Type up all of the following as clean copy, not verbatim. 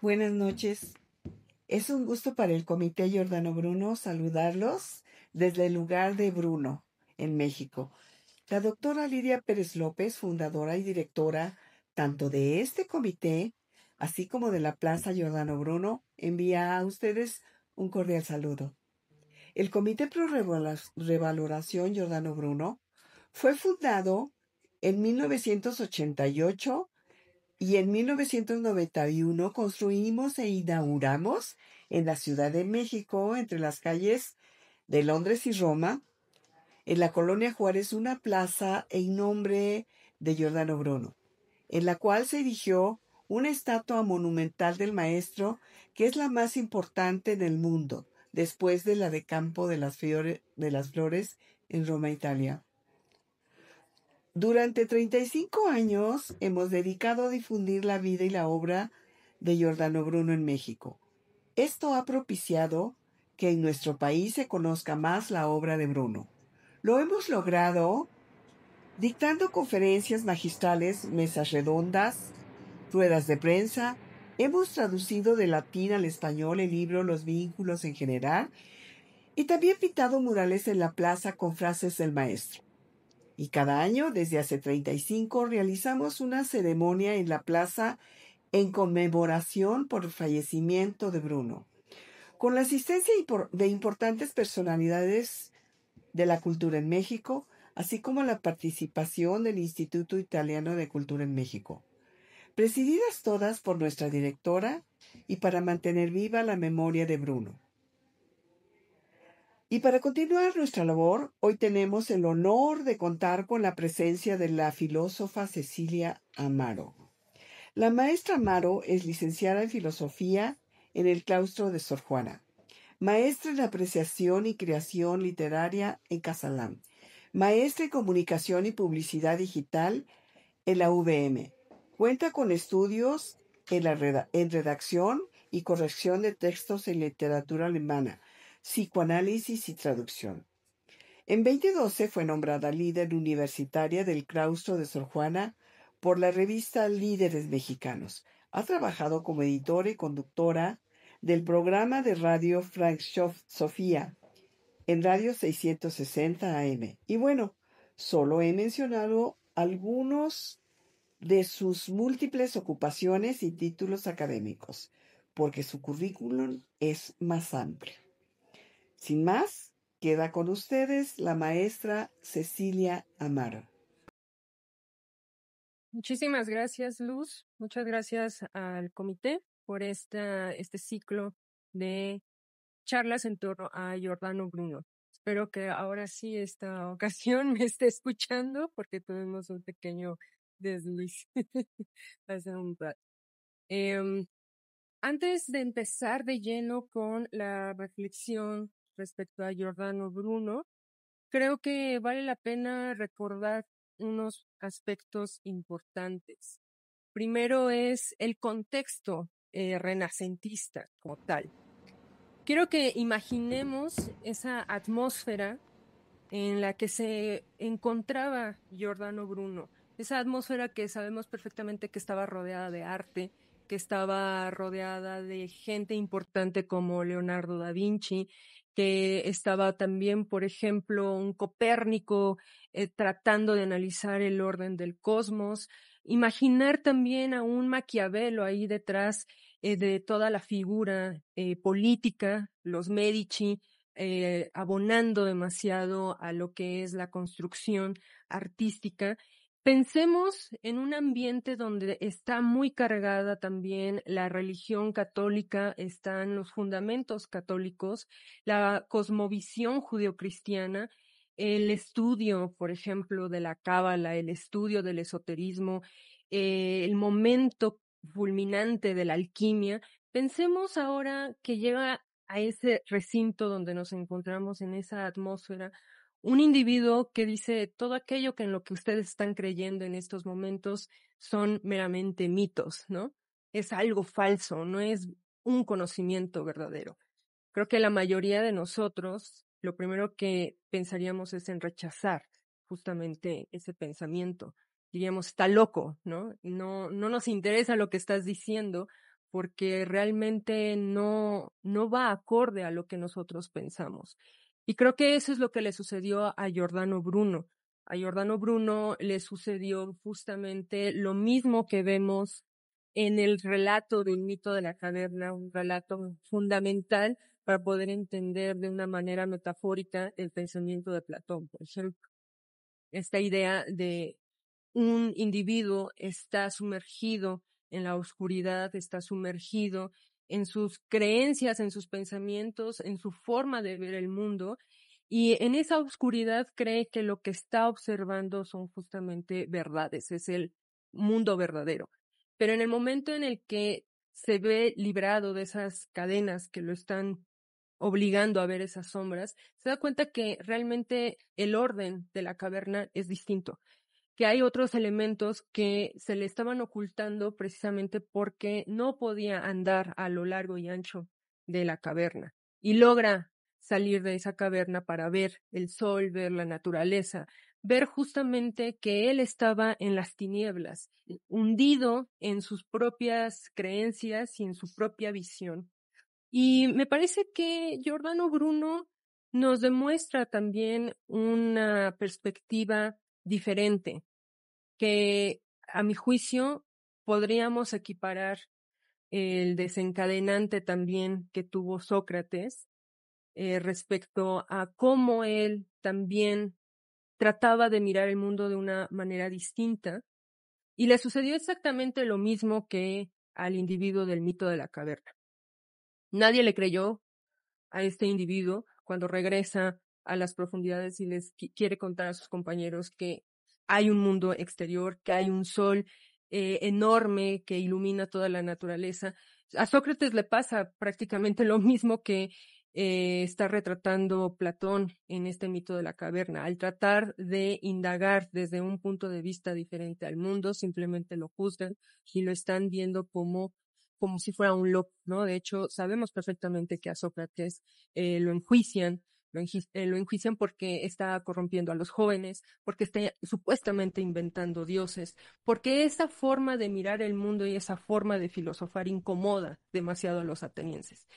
Buenas noches. Es un gusto para el Comité Giordano Bruno saludarlos desde el lugar de Bruno, en México. La doctora Lidia Pérez López, fundadora y directora tanto de este comité, así como de la Plaza Giordano Bruno, envía a ustedes un cordial saludo. El Comité Pro Revaloración Giordano Bruno fue fundado en 1988 y en 1991 construimos e inauguramos en la Ciudad de México, entre las calles de Londres y Roma, en la colonia Juárez, una plaza en nombre de Giordano Bruno, en la cual se erigió una estatua monumental del maestro que es la más importante del mundo, después de la de Campo de las Flores en Roma, Italia. Durante 35 años hemos dedicado a difundir la vida y la obra de Giordano Bruno en México. Esto ha propiciado que en nuestro país se conozca más la obra de Bruno. Lo hemos logrado dictando conferencias magistrales, mesas redondas, ruedas de prensa. Hemos traducido de latín al español el libro Los vínculos en general y también pintado murales en la plaza con frases del maestro. Y cada año, desde hace 35, realizamos una ceremonia en la plaza en conmemoración por el fallecimiento de Bruno, con la asistencia de importantes personalidades de la cultura en México, así como la participación del Instituto Italiano de Cultura en México, presididas todas por nuestra directora y para mantener viva la memoria de Bruno. Y para continuar nuestra labor, hoy tenemos el honor de contar con la presencia de la filósofa Cecilia Amaro. La maestra Amaro es licenciada en Filosofía en el claustro de Sor Juana, maestra en Apreciación y Creación Literaria en Casalam, maestra en Comunicación y Publicidad Digital en la UVM. Cuenta con estudios en redacción y corrección de textos en literatura alemana, psicoanálisis y traducción. En 2012 fue nombrada líder universitaria del claustro de Sor Juana por la revista Líderes Mexicanos. Ha trabajado como editora y conductora del programa de radio Frank Sofía en Radio 660 AM. Y bueno, solo he mencionado algunos de sus múltiples ocupaciones y títulos académicos, porque su currículum es más amplio. Sin más, queda con ustedes la maestra Cecilia Amaro. Muchísimas gracias, Luz. Muchas gracias al comité por este ciclo de charlas en torno a Giordano Bruno. Espero que ahora sí esta ocasión me esté escuchando porque tuvimos un pequeño desliz hace un rato. Antes de empezar de lleno con la reflexión respecto a Giordano Bruno, creo que vale la pena recordar unos aspectos importantes. Primero es el contexto renacentista como tal. Quiero que imaginemos esa atmósfera en la que se encontraba Giordano Bruno, esa atmósfera que sabemos perfectamente que estaba rodeada de arte, que estaba rodeada de gente importante como Leonardo da Vinci, que estaba también, por ejemplo, un Copérnico tratando de analizar el orden del cosmos. Imaginar también a un Maquiavelo ahí detrás de toda la figura política, los Medici, abonando demasiado a lo que es la construcción artística. Pensemos en un ambiente donde está muy cargada también la religión católica, están los fundamentos católicos, la cosmovisión judeocristiana, el estudio, por ejemplo, de la cábala, el estudio del esoterismo, el momento fulminante de la alquimia. Pensemos ahora que llega a ese recinto donde nos encontramos en esa atmósfera, un individuo que dice todo aquello que en lo que ustedes están creyendo en estos momentos son meramente mitos, ¿no? Es algo falso, no es un conocimiento verdadero. Creo que la mayoría de nosotros, lo primero que pensaríamos es en rechazar justamente ese pensamiento. Diríamos, está loco, ¿no? No nos interesa lo que estás diciendo, porque realmente no va acorde a lo que nosotros pensamos. Y creo que eso es lo que le sucedió a Giordano Bruno. A Giordano Bruno le sucedió justamente lo mismo que vemos en el relato del mito de la caverna, un relato fundamental para poder entender de una manera metafórica el pensamiento de Platón, por ejemplo. Esta idea de un individuo está sumergido en la oscuridad, está sumergido en sus creencias, en sus pensamientos, en su forma de ver el mundo, y en esa oscuridad cree que lo que está observando son justamente verdades, es el mundo verdadero. Pero en el momento en el que se ve librado de esas cadenas que lo están obligando a ver esas sombras, se da cuenta que realmente el orden de la caverna es distinto, que hay otros elementos que se le estaban ocultando precisamente porque no podía andar a lo largo y ancho de la caverna. Y logra salir de esa caverna para ver el sol, ver la naturaleza, ver justamente que él estaba en las tinieblas, hundido en sus propias creencias y en su propia visión. Y me parece que Giordano Bruno nos demuestra también una perspectiva diferente que a mi juicio podríamos equiparar el desencadenante también que tuvo Sócrates respecto a cómo él también trataba de mirar el mundo de una manera distinta y le sucedió exactamente lo mismo que al individuo del mito de la caverna. Nadie le creyó a este individuo cuando regresa a las profundidades y les quiere contar a sus compañeros que hay un mundo exterior, que hay un sol enorme que ilumina toda la naturaleza. A Sócrates le pasa prácticamente lo mismo que está retratando Platón en este mito de la caverna. Al tratar de indagar desde un punto de vista diferente al mundo, simplemente lo juzgan y lo están viendo como si fuera un loco, ¿no? De hecho, sabemos perfectamente que a Sócrates lo enjuician, lo enjuician porque está corrompiendo a los jóvenes, porque está supuestamente inventando dioses, porque esa forma de mirar el mundo y esa forma de filosofar incomoda demasiado a los atenienses.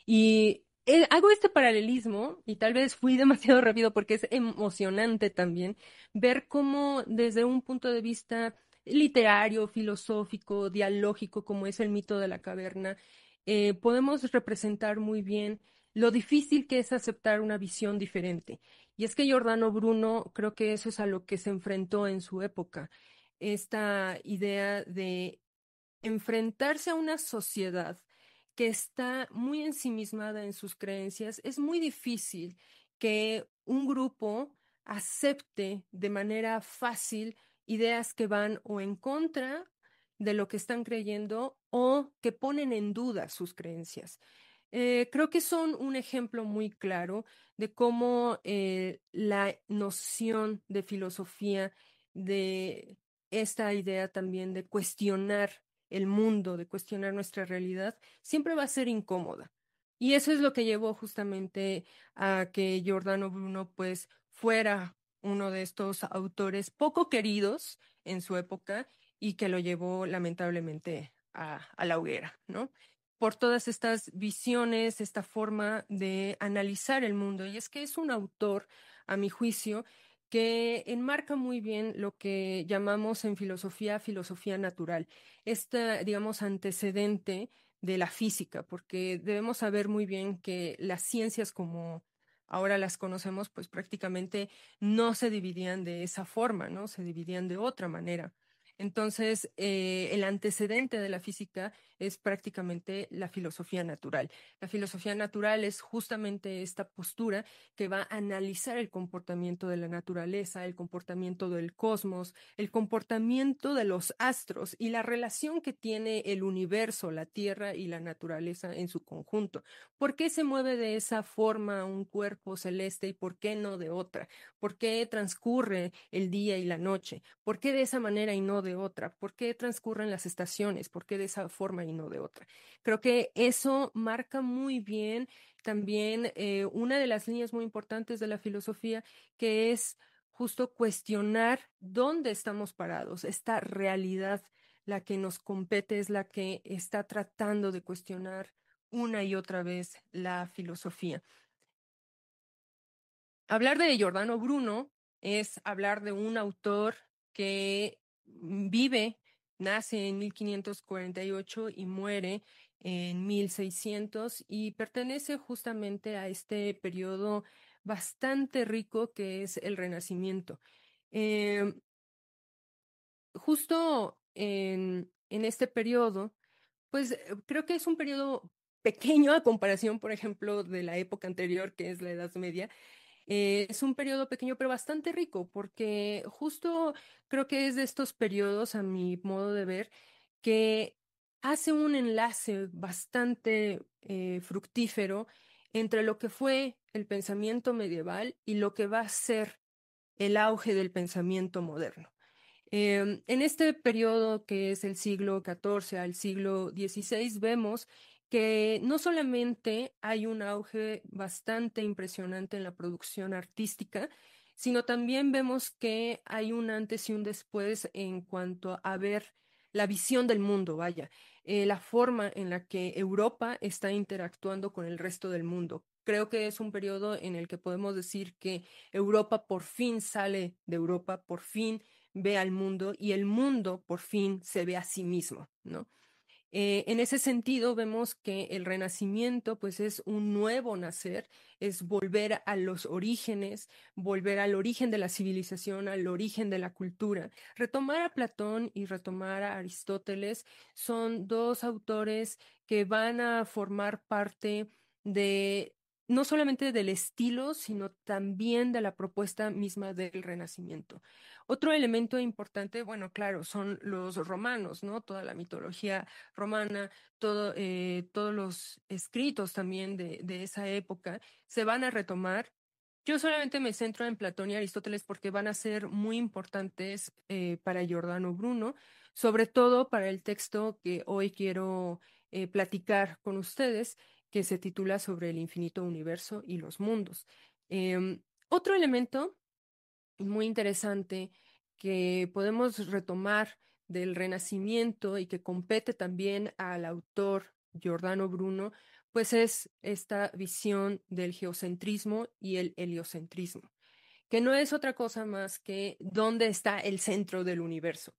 Y hago este paralelismo, y tal vez fui demasiado rápido porque es emocionante también ver cómo desde un punto de vista literario, filosófico, dialógico, como es el mito de la caverna, podemos representar muy bien lo difícil que es aceptar una visión diferente. Y es que Giordano Bruno creo que eso es a lo que se enfrentó en su época, esta idea de enfrentarse a una sociedad que está muy ensimismada en sus creencias. Es muy difícil que un grupo acepte de manera fácil ideas que van o en contra de lo que están creyendo o que ponen en duda sus creencias. Creo que son un ejemplo muy claro de cómo la noción de filosofía, de esta idea también de cuestionar el mundo, de cuestionar nuestra realidad, siempre va a ser incómoda. Y eso es lo que llevó justamente a que Giordano Bruno pues fuera uno de estos autores poco queridos en su época y que lo llevó lamentablemente a la hoguera, ¿no? Por todas estas visiones, esta forma de analizar el mundo. Y es que es un autor, a mi juicio, que enmarca muy bien lo que llamamos en filosofía, filosofía natural, este, digamos, antecedente de la física, porque debemos saber muy bien que las ciencias como ahora las conocemos, pues prácticamente no se dividían de esa forma, ¿no? Se dividían de otra manera. Entonces, el antecedente de la física es prácticamente la filosofía natural. La filosofía natural es justamente esta postura que va a analizar el comportamiento de la naturaleza, el comportamiento del cosmos, el comportamiento de los astros y la relación que tiene el universo, la Tierra y la naturaleza en su conjunto. ¿Por qué se mueve de esa forma un cuerpo celeste y por qué no de otra? ¿Por qué transcurre el día y la noche? ¿Por qué de esa manera y no de otra? ¿Por qué transcurren las estaciones? ¿Por qué de esa forma y no de otra? Creo que eso marca muy bien también una de las líneas muy importantes de la filosofía, que es justo cuestionar dónde estamos parados, esta realidad la que nos compete, es la que está tratando de cuestionar una y otra vez la filosofía. Hablar de Giordano Bruno es hablar de un autor que vive, nace en 1548 y muere en 1600 y pertenece justamente a este periodo bastante rico que es el Renacimiento. Eh, Justo en este periodo, pues creo que es un periodo pequeño a comparación, por ejemplo, de la época anterior, que es la Edad Media. Es un periodo pequeño, pero bastante rico, porque justo creo que es de estos periodos, a mi modo de ver, que hace un enlace bastante fructífero entre lo que fue el pensamiento medieval y lo que va a ser el auge del pensamiento moderno. En este periodo que es el siglo XIV al siglo XVI, vemos que no solamente hay un auge bastante impresionante en la producción artística, sino también vemos que hay un antes y un después en cuanto a ver la visión del mundo, vaya, la forma en la que Europa está interactuando con el resto del mundo. Creo que es un periodo en el que podemos decir que Europa por fin sale de Europa, por fin ve al mundo y el mundo por fin se ve a sí mismo, ¿no? En ese sentido, vemos que el renacimiento, pues, es un nuevo nacer, es volver a los orígenes, volver al origen de la civilización, al origen de la cultura. Retomar a Platón y retomar a Aristóteles son dos autores que van a formar parte de no solamente del estilo, sino también de la propuesta misma del Renacimiento. Otro elemento importante, bueno, claro, son los romanos, ¿no? Toda la mitología romana, todos los escritos también de esa época se van a retomar. Yo solamente me centro en Platón y Aristóteles porque van a ser muy importantes para Giordano Bruno, sobre todo para el texto que hoy quiero platicar con ustedes, que se titula Sobre el infinito universo y los mundos. Otro elemento muy interesante que podemos retomar del Renacimiento y que compete también al autor Giordano Bruno, pues es esta visión del geocentrismo y el heliocentrismo, que no es otra cosa más que dónde está el centro del universo.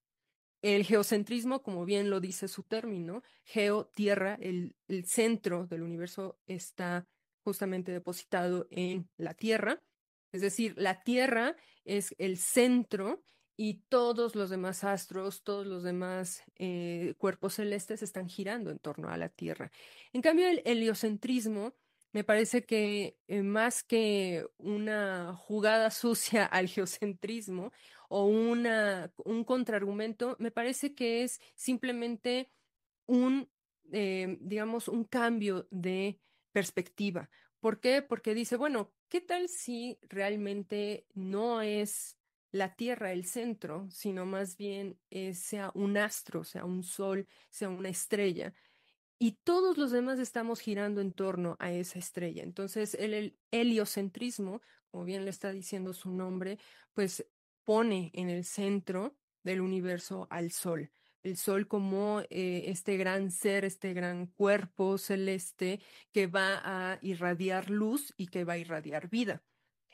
El geocentrismo, como bien lo dice su término, geo, tierra, el centro del universo está justamente depositado en la Tierra. Es decir, la Tierra es el centro y todos los demás astros, todos los demás cuerpos celestes están girando en torno a la Tierra. En cambio, el heliocentrismo me parece que más que una jugada sucia al geocentrismo, o un contraargumento, me parece que es simplemente un, digamos, un cambio de perspectiva. ¿Por qué? Porque dice, bueno, ¿qué tal si realmente no es la Tierra el centro, sino más bien sea un astro, sea un sol, sea una estrella? Y todos los demás estamos girando en torno a esa estrella. Entonces, el heliocentrismo, como bien le está diciendo su nombre, pues pone en el centro del universo al Sol. El Sol como este gran ser, este gran cuerpo celeste que va a irradiar luz y que va a irradiar vida.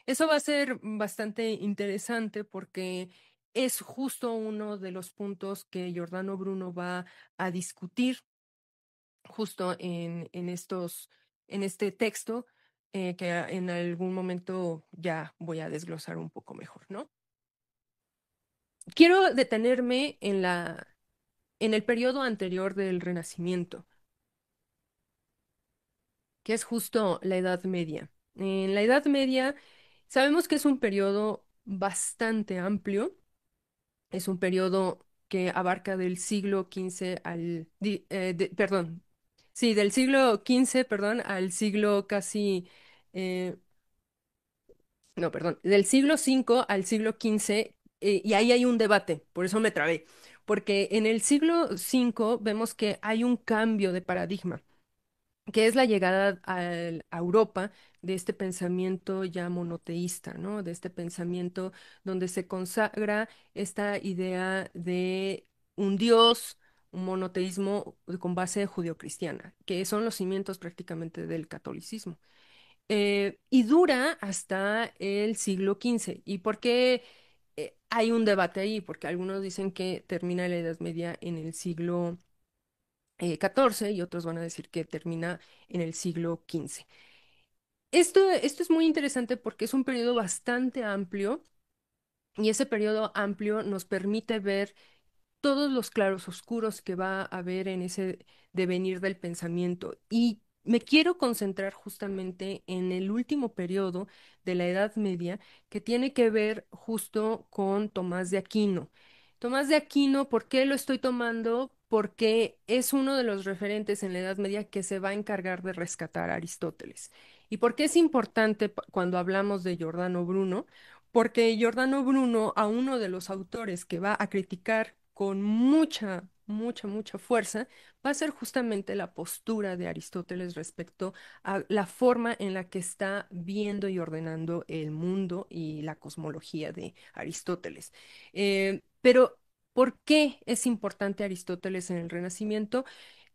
Eso va a ser bastante interesante porque es justo uno de los puntos que Giordano Bruno va a discutir justo en este texto, que en algún momento ya voy a desglosar un poco mejor, ¿no? Quiero detenerme en el periodo anterior del Renacimiento, que es justo la Edad Media. En la Edad Media sabemos que es un periodo bastante amplio, es un periodo que abarca del siglo XV perdón, sí, del siglo XV, perdón, al siglo casi, eh, no, perdón, del siglo V al siglo XV, y ahí hay un debate, por eso me trabé, porque en el siglo V vemos que hay un cambio de paradigma, que es la llegada a Europa de este pensamiento ya monoteísta, ¿no? De este pensamiento donde se consagra esta idea de un Dios, un monoteísmo con base judeocristiana, que son los cimientos prácticamente del catolicismo. Y dura hasta el siglo XV. ¿Y por qué hay un debate ahí? Porque algunos dicen que termina la Edad Media en el siglo XIV y otros van a decir que termina en el siglo XV. Esto es muy interesante porque es un periodo bastante amplio y ese periodo amplio nos permite ver todos los claros oscuros que va a haber en ese devenir del pensamiento. Y me quiero concentrar justamente en el último periodo de la Edad Media, que tiene que ver justo con Tomás de Aquino. Tomás de Aquino, ¿por qué lo estoy tomando? Porque es uno de los referentes en la Edad Media que se va a encargar de rescatar a Aristóteles. ¿Y por qué es importante cuando hablamos de Giordano Bruno? Porque Giordano Bruno, a uno de los autores que va a criticar con mucha, mucha, mucha fuerza, va a ser justamente la postura de Aristóteles respecto a la forma en la que está viendo y ordenando el mundo y la cosmología de Aristóteles. Pero, ¿por qué es importante Aristóteles en el Renacimiento?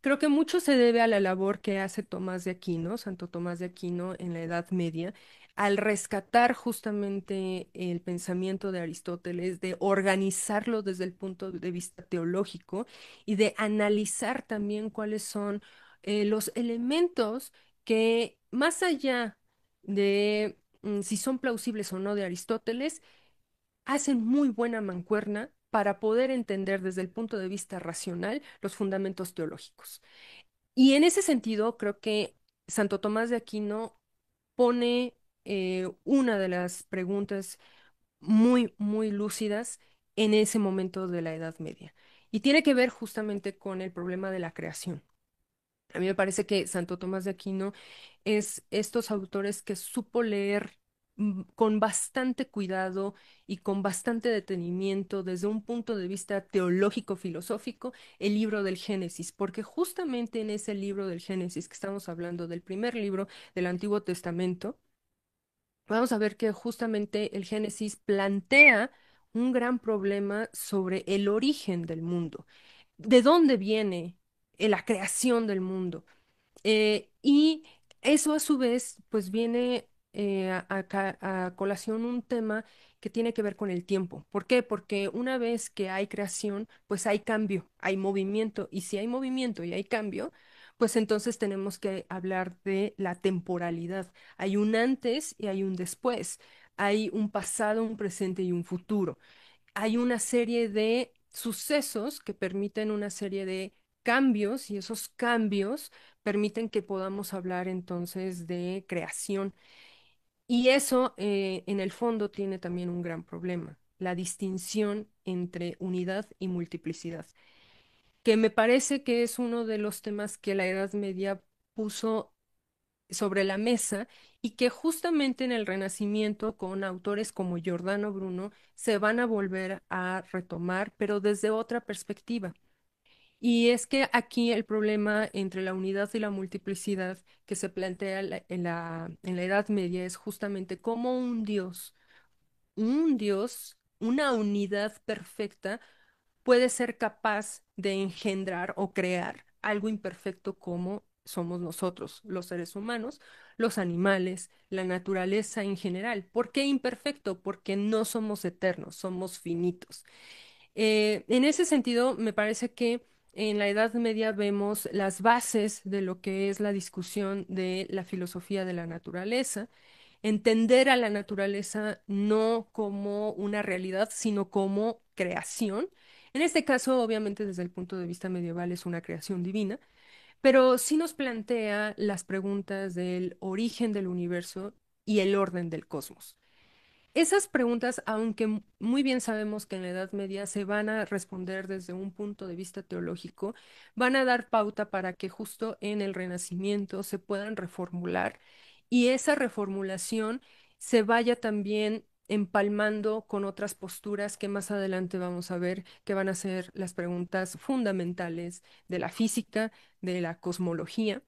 Creo que mucho se debe a la labor que hace Tomás de Aquino, Santo Tomás de Aquino, en la Edad Media al rescatar justamente el pensamiento de Aristóteles, de organizarlo desde el punto de vista teológico y de analizar también cuáles son los elementos que, más allá de si son plausibles o no de Aristóteles, hacen muy buena mancuerna para poder entender desde el punto de vista racional los fundamentos teológicos. Y en ese sentido, creo que Santo Tomás de Aquino pone una de las preguntas muy, muy lúcidas en ese momento de la Edad Media. Y tiene que ver justamente con el problema de la creación. A mí me parece que Santo Tomás de Aquino es estos autores que supo leer con bastante cuidado y con bastante detenimiento desde un punto de vista teológico-filosófico el libro del Génesis, porque justamente en ese libro del Génesis que estamos hablando del primer libro del Antiguo Testamento, vamos a ver que justamente el Génesis plantea un gran problema sobre el origen del mundo, de dónde viene la creación del mundo. Y eso a su vez, pues viene a colación un tema que tiene que ver con el tiempo. ¿Por qué? Porque una vez que hay creación, pues hay cambio, hay movimiento. Y si hay movimiento y hay cambio, pues entonces tenemos que hablar de la temporalidad. Hay un antes y hay un después. Hay un pasado, un presente y un futuro. Hay una serie de sucesos que permiten una serie de cambios y esos cambios permiten que podamos hablar entonces de creación. Y eso en el fondo tiene también un gran problema, la distinción entre unidad y multiplicidad, que me parece que es uno de los temas que la Edad Media puso sobre la mesa y que justamente en el Renacimiento con autores como Giordano Bruno se van a volver a retomar, pero desde otra perspectiva. Y es que aquí el problema entre la unidad y la multiplicidad que se plantea en la Edad Media es justamente cómo un Dios, una unidad perfecta, puede ser capaz de engendrar o crear algo imperfecto como somos nosotros, los seres humanos, los animales, la naturaleza en general. ¿Por qué imperfecto? Porque no somos eternos, somos finitos. En ese sentido, me parece que en la Edad Media vemos las bases de lo que es la discusión de la filosofía de la naturaleza, entender a la naturaleza no como una realidad, sino como creación. En este caso, obviamente, desde el punto de vista medieval es una creación divina, pero sí nos plantea las preguntas del origen del universo y el orden del cosmos. Esas preguntas, aunque muy bien sabemos que en la Edad Media se van a responder desde un punto de vista teológico, van a dar pauta para que justo en el Renacimiento se puedan reformular y esa reformulación se vaya también empalmando con otras posturas que más adelante vamos a ver que van a ser las preguntas fundamentales de la física, de la cosmología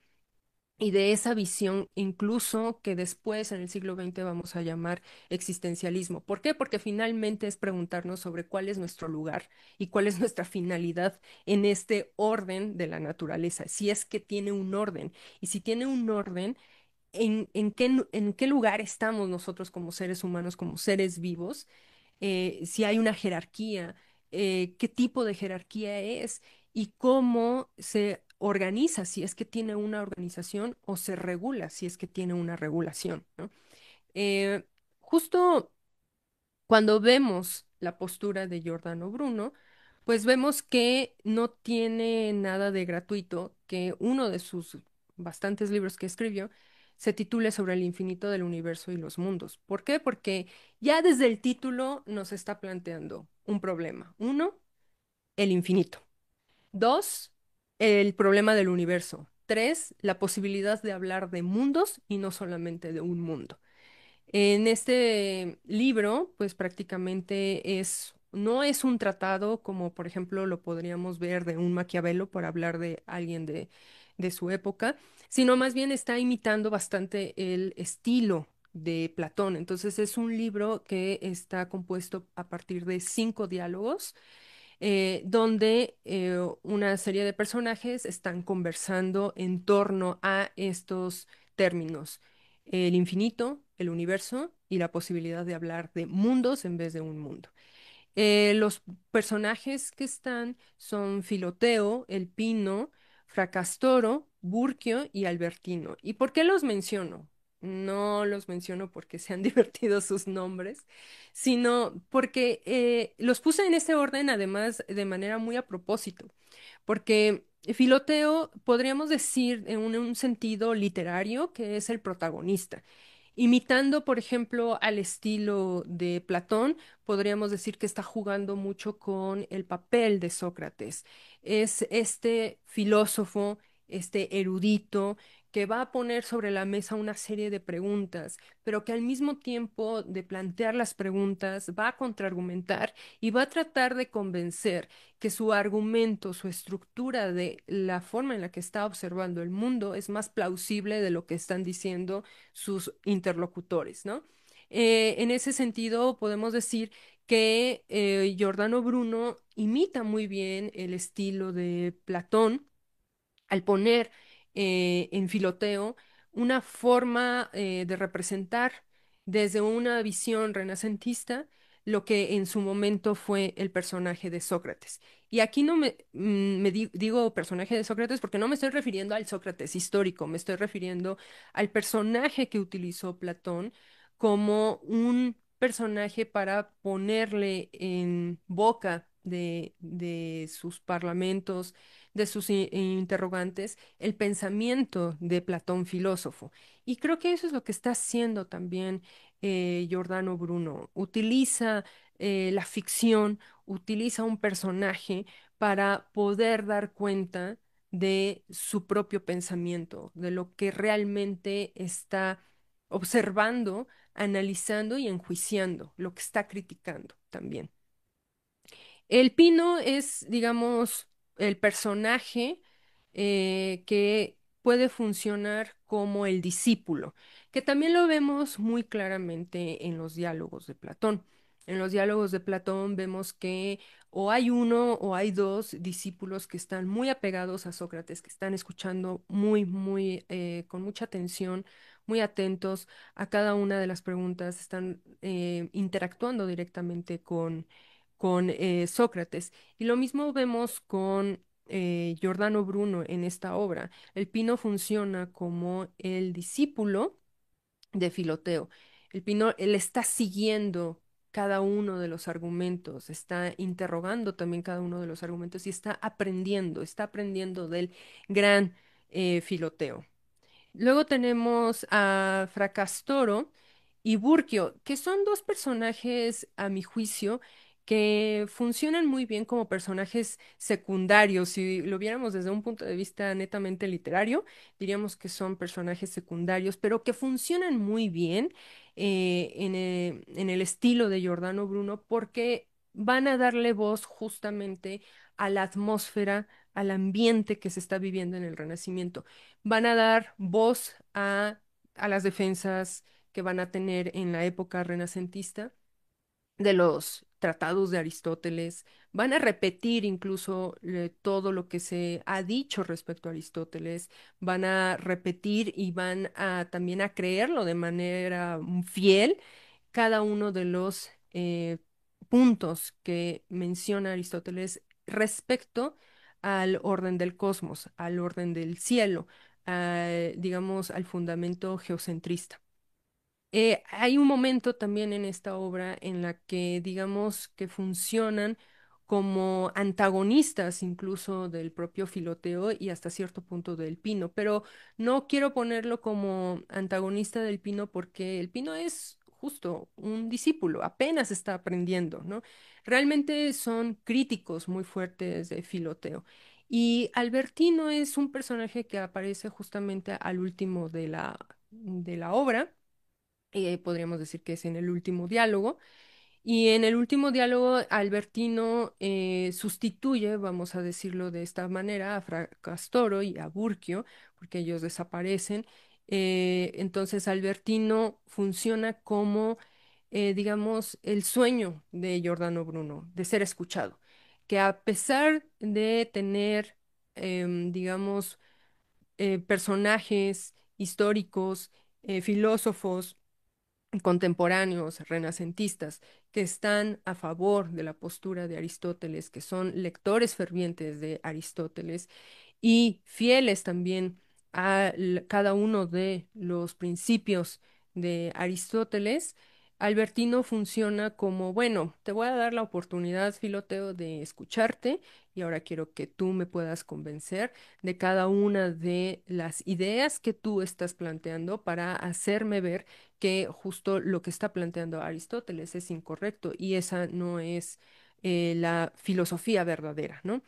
y de esa visión incluso que después en el siglo XX vamos a llamar existencialismo. ¿Por qué? Porque finalmente es preguntarnos sobre cuál es nuestro lugar y cuál es nuestra finalidad en este orden de la naturaleza, si es que tiene un orden y si tiene un orden, en qué lugar estamos nosotros como seres humanos, como seres vivos, si hay una jerarquía, qué tipo de jerarquía es y cómo se organiza, si es que tiene una organización o se regula, si es que tiene una regulación, ¿no? Eh, Justo cuando vemos la postura de Giordano Bruno, pues vemos que no tiene nada de gratuito, que uno de sus bastantes libros que escribió se titule sobre el infinito del universo y los mundos. ¿Por qué? Porque ya desde el título nos está planteando un problema. Uno, el infinito. Dos, el problema del universo. Tres, la posibilidad de hablar de mundos y no solamente de un mundo. En este libro, pues prácticamente no es un tratado como por ejemplo lo podríamos ver de un Maquiavelo por hablar de alguien de su época, sino más bien está imitando bastante el estilo de Platón. Entonces es un libro que está compuesto a partir de 5 diálogos donde una serie de personajes están conversando en torno a estos términos, el infinito, el universo y la posibilidad de hablar de mundos en vez de un mundo. Los personajes que están son Filoteo, El Pino, Fracastoro, Burquio y Albertino. ¿Y por qué los menciono? No los menciono porque sean divertidos sus nombres, sino porque los puse en ese orden además de manera muy a propósito, porque Filoteo podríamos decir en un sentido literario que es el protagonista. Imitando, por ejemplo, al estilo de Platón, podríamos decir que está jugando mucho con el papel de Sócrates. Es este filósofo, este erudito, que va a poner sobre la mesa una serie de preguntas, pero que al mismo tiempo de plantear las preguntas va a contraargumentar y va a tratar de convencer que su argumento, su estructura de la forma en la que está observando el mundo es más plausible de lo que están diciendo sus interlocutores, ¿no? En ese sentido, podemos decir que Giordano Bruno imita muy bien el estilo de Platón al poner en Filoteo una forma de representar desde una visión renacentista lo que en su momento fue el personaje de Sócrates. Y aquí no digo personaje de Sócrates porque no me estoy refiriendo al Sócrates histórico, me estoy refiriendo al personaje que utilizó Platón como un personaje para ponerle en boca de sus parlamentos, de sus interrogantes, el pensamiento de Platón filósofo. Y creo que eso es lo que está haciendo también Giordano Bruno. Utiliza la ficción, utiliza un personaje para poder dar cuenta de su propio pensamiento, de lo que realmente está observando, analizando y enjuiciando, lo que está criticando también. El Pino es, digamos, el personaje que puede funcionar como el discípulo, que también lo vemos muy claramente en los diálogos de Platón. En los diálogos de Platón vemos que o hay uno o hay dos discípulos que están muy apegados a Sócrates, que están escuchando con mucha atención, muy atentos a cada una de las preguntas, están interactuando directamente con Sócrates. Y lo mismo vemos con Giordano Bruno en esta obra. El Pino funciona como el discípulo de Filoteo. El Pino, él está siguiendo cada uno de los argumentos, está interrogando también cada uno de los argumentos y está aprendiendo del gran Filoteo. Luego tenemos a Fracastoro y Burquio, que son dos personajes, a mi juicio, que funcionan muy bien como personajes secundarios. Si lo viéramos desde un punto de vista netamente literario, diríamos que son personajes secundarios, pero que funcionan muy bien en el estilo de Giordano Bruno porque van a darle voz justamente a la atmósfera, al ambiente que se está viviendo en el Renacimiento. Van a dar voz a las defensas que van a tener en la época renacentista de los tratados de Aristóteles, van a repetir incluso todo lo que se ha dicho respecto a Aristóteles, van a repetir y van a también a creerlo de manera fiel cada uno de los puntos que menciona Aristóteles respecto al orden del cosmos, al orden del cielo, digamos, al fundamento geocentrista. Hay un momento también en esta obra en la que digamos que funcionan como antagonistas incluso del propio Filoteo y hasta cierto punto del Pino, pero no quiero ponerlo como antagonista del Pino porque el Pino es justo un discípulo, apenas está aprendiendo, ¿no? Realmente son críticos muy fuertes de Filoteo. Y Albertino es un personaje que aparece justamente al último de la obra, podríamos decir que es en el último diálogo. Y en el último diálogo, Albertino sustituye, vamos a decirlo de esta manera, a Fra Castoro y a Burquio, porque ellos desaparecen. Entonces, Albertino funciona como, digamos, el sueño de Giordano Bruno, de ser escuchado, que a pesar de tener, digamos, personajes históricos, filósofos, contemporáneos, renacentistas, que están a favor de la postura de Aristóteles, que son lectores fervientes de Aristóteles y fieles también a cada uno de los principios de Aristóteles. Albertino funciona como, bueno, te voy a dar la oportunidad, Filoteo, de escucharte y ahora quiero que tú me puedas convencer de cada una de las ideas que tú estás planteando para hacerme ver que justo lo que está planteando Aristóteles es incorrecto y esa no es la filosofía verdadera, ¿no?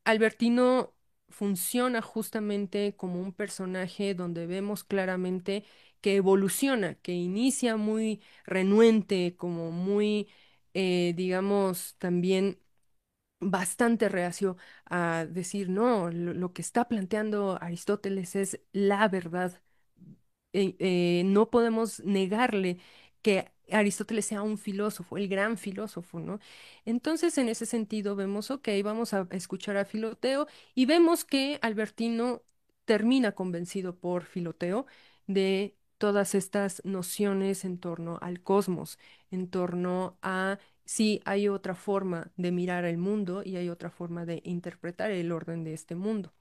Albertino funciona justamente como un personaje donde vemos claramente que evoluciona, que inicia muy renuente, como muy, digamos, también bastante reacio a decir, no, lo que está planteando Aristóteles es la verdad. No podemos negarle que Aristóteles sea un filósofo, el gran filósofo, ¿no? Entonces, en ese sentido, vemos, ok, vamos a escuchar a Filoteo y vemos que Albertino termina convencido por Filoteo de todas estas nociones en torno al cosmos, en torno a si hay otra forma de mirar el mundo y hay otra forma de interpretar el orden de este mundo.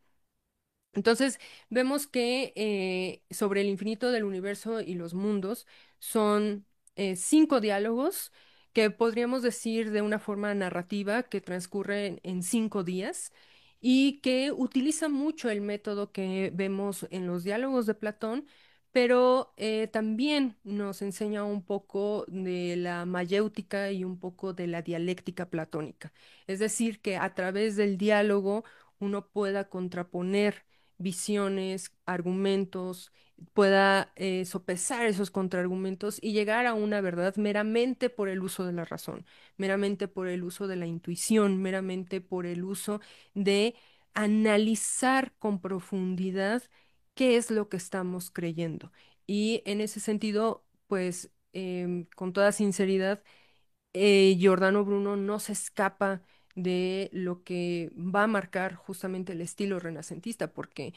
Entonces, vemos que sobre el infinito del universo y los mundos son 5 diálogos que podríamos decir de una forma narrativa que transcurren en 5 días y que utiliza mucho el método que vemos en los diálogos de Platón, pero también nos enseña un poco de la mayéutica y un poco de la dialéctica platónica. Es decir, que a través del diálogo uno pueda contraponer visiones, argumentos, pueda sopesar esos contraargumentos y llegar a una verdad meramente por el uso de la razón, meramente por el uso de la intuición, meramente por el uso de analizar con profundidad qué es lo que estamos creyendo. Y en ese sentido, pues, con toda sinceridad, Giordano Bruno no se escapa de lo que va a marcar justamente el estilo renacentista, porque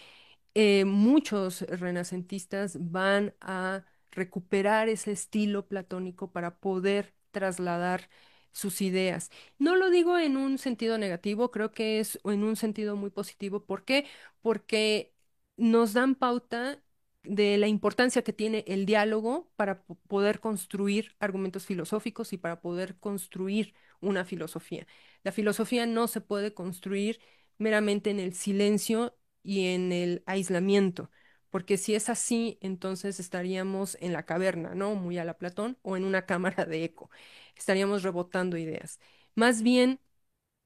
muchos renacentistas van a recuperar ese estilo platónico para poder trasladar sus ideas. No lo digo en un sentido negativo, creo que es en un sentido muy positivo. ¿Por qué? Porque nos dan pauta de la importancia que tiene el diálogo para poder construir argumentos filosóficos y para poder construir una filosofía. La filosofía no se puede construir meramente en el silencio y en el aislamiento, porque si es así, entonces estaríamos en la caverna, ¿no? Muy a la Platón, o en una cámara de eco, estaríamos rebotando ideas. Más bien,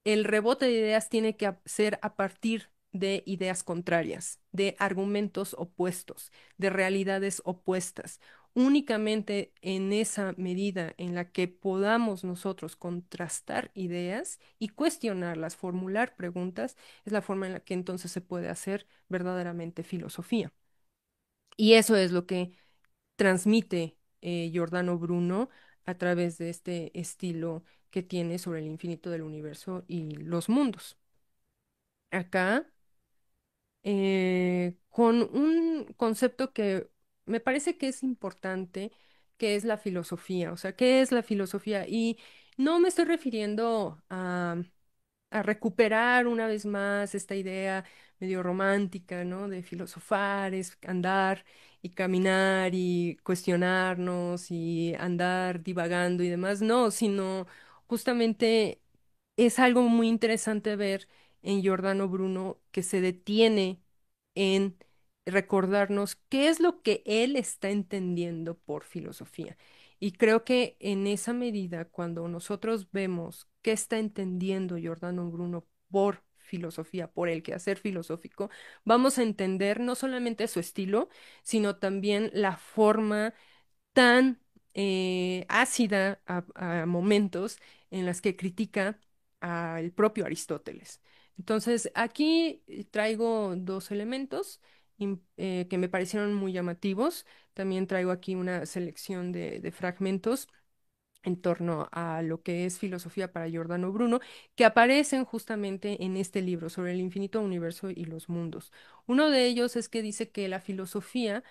el rebote de ideas tiene que ser a partir de ideas contrarias, de argumentos opuestos, de realidades opuestas. Únicamente en esa medida en la que podamos nosotros contrastar ideas y cuestionarlas, formular preguntas, es la forma en la que entonces se puede hacer verdaderamente filosofía. Y eso es lo que transmite Giordano Bruno a través de este estilo que tiene sobre el infinito del universo y los mundos. Acá, con un concepto que me parece que es importante, que es la filosofía. O sea, ¿qué es la filosofía? Y no me estoy refiriendo a recuperar una vez más esta idea medio romántica, ¿no? De filosofar, es andar y caminar y cuestionarnos y andar divagando y demás, no, sino justamente es algo muy interesante ver en Giordano Bruno que se detiene en recordarnos qué es lo que él está entendiendo por filosofía. Y creo que en esa medida, cuando nosotros vemos qué está entendiendo Giordano Bruno por filosofía, por el quehacer filosófico, vamos a entender no solamente su estilo, sino también la forma tan ácida a momentos en las que critica al propio Aristóteles. Entonces, aquí traigo dos elementos que me parecieron muy llamativos. También traigo aquí una selección de fragmentos en torno a lo que es filosofía para Giordano Bruno, que aparecen justamente en este libro sobre el infinito universo y los mundos. Uno de ellos es que dice que la filosofía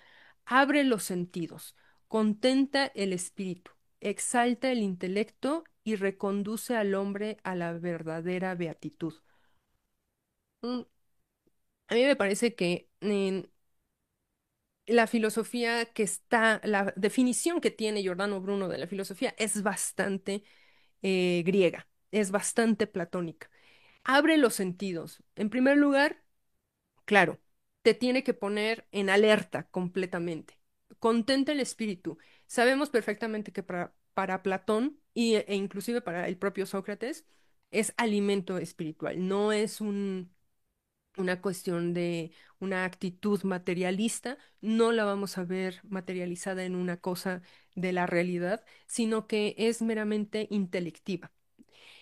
abre los sentidos, contenta el espíritu, exalta el intelecto y reconduce al hombre a la verdadera beatitud. Mm, A mí me parece que en la filosofía que está, la definición que tiene Giordano Bruno de la filosofía es bastante griega, es bastante platónica. Abre los sentidos. En primer lugar, claro, te tiene que poner en alerta completamente. Contenta el espíritu. Sabemos perfectamente que para Platón e inclusive para el propio Sócrates es alimento espiritual, no es una cuestión de una actitud materialista, no la vamos a ver materializada en una cosa de la realidad, sino que es meramente intelectiva.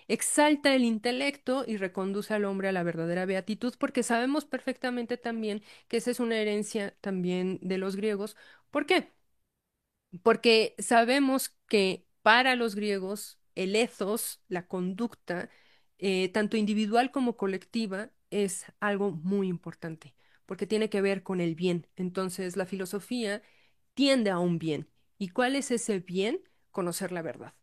Exalta el intelecto y reconduce al hombre a la verdadera beatitud, porque sabemos perfectamente también que esa es una herencia también de los griegos. ¿Por qué? Porque sabemos que para los griegos el ethos, la conducta, tanto individual como colectiva, es algo muy importante, porque tiene que ver con el bien. Entonces, la filosofía tiende a un bien. ¿Y cuál es ese bien? Conocer la verdad.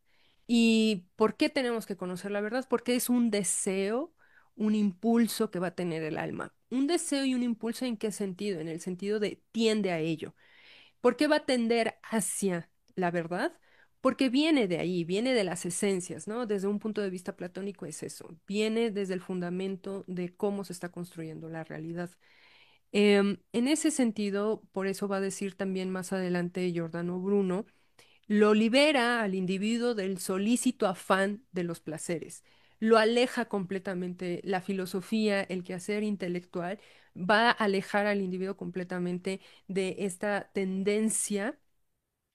¿Y por qué tenemos que conocer la verdad? Porque es un deseo, un impulso que va a tener el alma. Un deseo y un impulso, ¿en qué sentido? En el sentido de tiende a ello. ¿Por qué va a tender hacia la verdad? Porque viene de ahí, viene de las esencias, ¿no? Desde un punto de vista platónico es eso, viene desde el fundamento de cómo se está construyendo la realidad. En ese sentido, por eso va a decir también más adelante Giordano Bruno, lo libera al individuo del solícito afán de los placeres, lo aleja completamente. La filosofía, el quehacer intelectual, va a alejar al individuo completamente de esta tendencia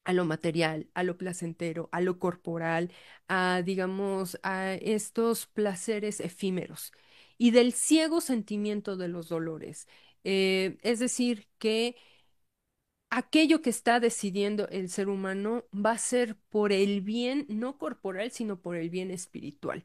a lo material, a lo placentero, a lo corporal, a, digamos, a estos placeres efímeros y del ciego sentimiento de los dolores. Es decir, que aquello que está decidiendo el ser humano va a ser por el bien, no corporal, sino por el bien espiritual.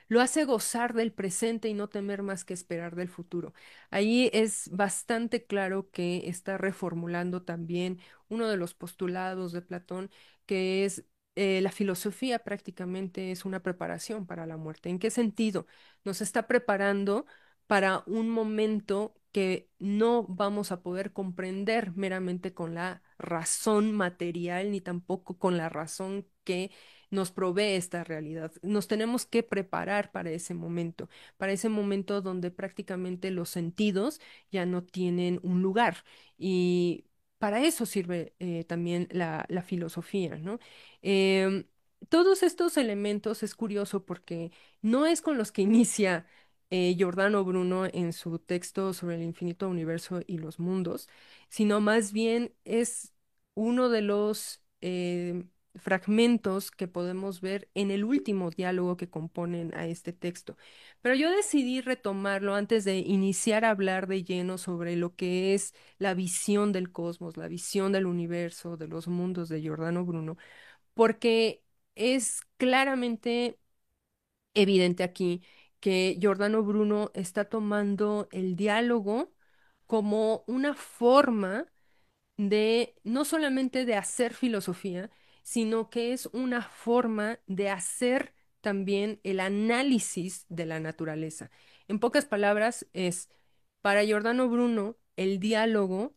Lo hace gozar del presente y no temer más que esperar del futuro. Ahí es bastante claro que está reformulando también uno de los postulados de Platón, que es la filosofía prácticamente es una preparación para la muerte. ¿En qué sentido? Nos está preparando para un momento que no vamos a poder comprender meramente con la razón material ni tampoco con la razón que nos provee esta realidad. Nos tenemos que preparar para ese momento donde prácticamente los sentidos ya no tienen un lugar. Y para eso sirve también la filosofía, ¿no? Em, todos estos elementos es curioso porque no es con los que inicia Giordano Bruno en su texto sobre el infinito universo y los mundos, sino más bien es uno de los fragmentos que podemos ver en el último diálogo que componen a este texto. Pero yo decidí retomarlo antes de iniciar a hablar de lleno sobre lo que es la visión del cosmos, la visión del universo, de los mundos de Giordano Bruno, porque es claramente evidente aquí que Giordano Bruno está tomando el diálogo como una forma de no solamente de hacer filosofía, sino que es una forma de hacer también el análisis de la naturaleza. En pocas palabras, es para Giordano Bruno el diálogo,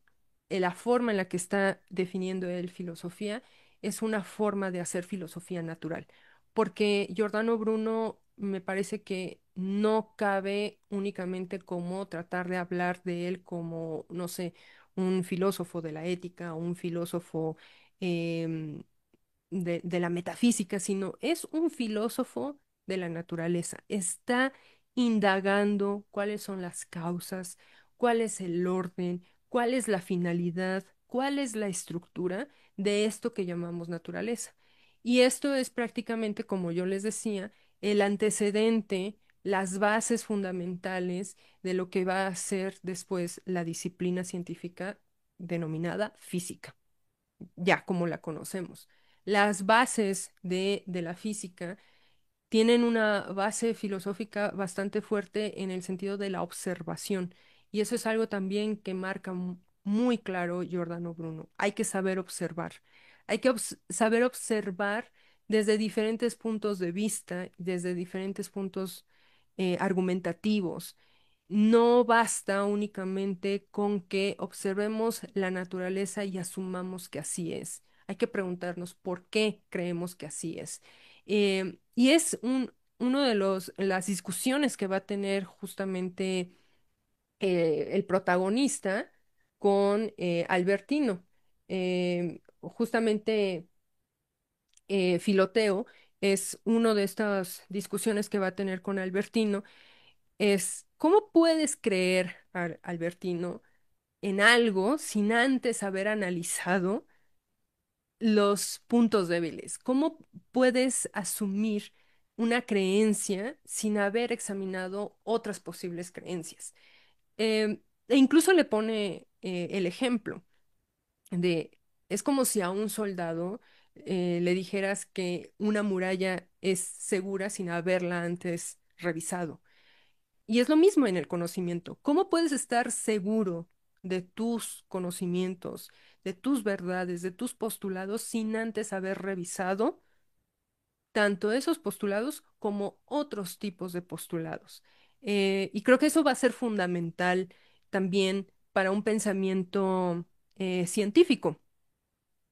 la forma en la que está definiendo él filosofía, es una forma de hacer filosofía natural, porque Giordano Bruno me parece que no cabe únicamente como tratar de hablar de él como, no sé, un filósofo de la ética o un filósofo em, de la metafísica, sino es un filósofo de la naturaleza. Está indagando cuáles son las causas, cuál es el orden, cuál es la finalidad, cuál es la estructura de esto que llamamos naturaleza. Y esto es prácticamente, como yo les decía, el antecedente, las bases fundamentales de lo que va a ser después la disciplina científica denominada física, ya como la conocemos. Las bases de la física tienen una base filosófica bastante fuerte en el sentido de la observación. Y eso es algo también que marca muy claro Giordano Bruno. Hay que saber observar. Hay que saber observar desde diferentes puntos de vista, desde diferentes puntos argumentativos. No basta únicamente con que observemos la naturaleza y asumamos que así es. Hay que preguntarnos por qué creemos que así es. Y es uno de las discusiones que va a tener justamente el protagonista con Albertino. Justamente Filoteo es una de estas discusiones que va a tener con Albertino. Es, ¿cómo puedes creer, Albertino, en algo sin antes haber analizado los puntos débiles? ¿Cómo puedes asumir una creencia sin haber examinado otras posibles creencias? E incluso le pone el ejemplo de, es como si a un soldado le dijeras que una muralla es segura sin haberla antes revisado. Y es lo mismo en el conocimiento. ¿Cómo puedes estar seguro de tus conocimientos, de tus verdades, de tus postulados sin antes haber revisado tanto esos postulados como otros tipos de postulados? Y creo que eso va a ser fundamental también para un pensamiento científico.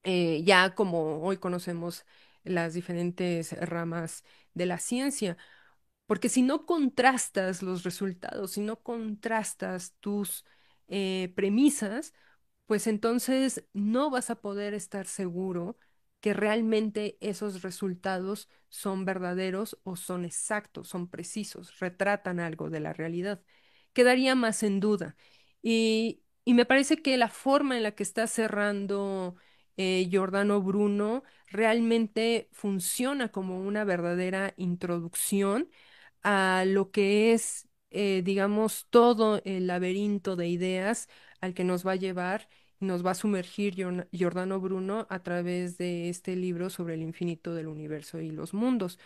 Ya como hoy conocemos las diferentes ramas de la ciencia. Porque si no contrastas los resultados, si no contrastas tus premisas, pues entonces no vas a poder estar seguro que realmente esos resultados son verdaderos o son exactos, son precisos, retratan algo de la realidad. Quedaría más en duda. Y me parece que la forma en la que está cerrando Giordano Bruno realmente funciona como una verdadera introducción a lo que es, digamos, todo el laberinto de ideas al que nos va a llevar y nos va a sumergir Giordano Bruno a través de este libro sobre el infinito del universo y los mundos,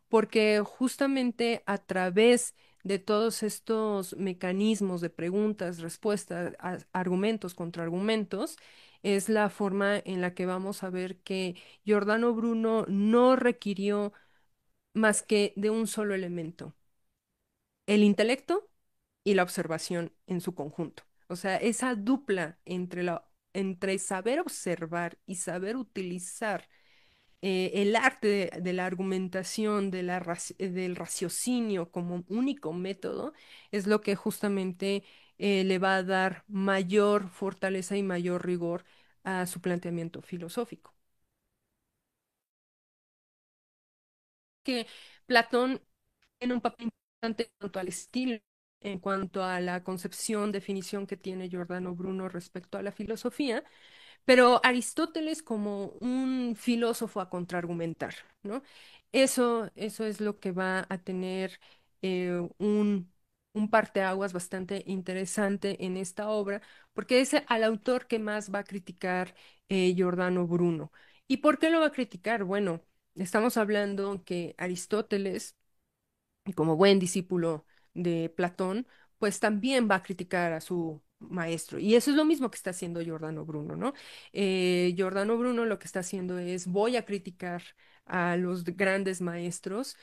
porque justamente a través de todos estos mecanismos de preguntas, respuestas, argumentos, contraargumentos, es la forma en la que vamos a ver que Giordano Bruno no requirió más que de un solo elemento, el intelecto y la observación en su conjunto. O sea, esa dupla entre saber observar y saber utilizar el arte de la argumentación, del raciocinio como único método, es lo que justamente le va a dar mayor fortaleza y mayor rigor a su planteamiento filosófico. Que Platón tiene un papel importante en cuanto al estilo, en cuanto a la concepción, definición que tiene Giordano Bruno respecto a la filosofía, pero Aristóteles como un filósofo a contraargumentar, ¿no? Eso es lo que va a tener un parteaguas bastante interesante en esta obra, porque es al autor que más va a criticar Giordano Bruno. ¿Y por qué lo va a criticar? Bueno, estamos hablando que Aristóteles y como buen discípulo de Platón, pues también va a criticar a su maestro. Y eso es lo mismo que está haciendo Giordano Bruno, ¿no? Giordano Bruno lo que está haciendo es, voy a criticar a los grandes maestros,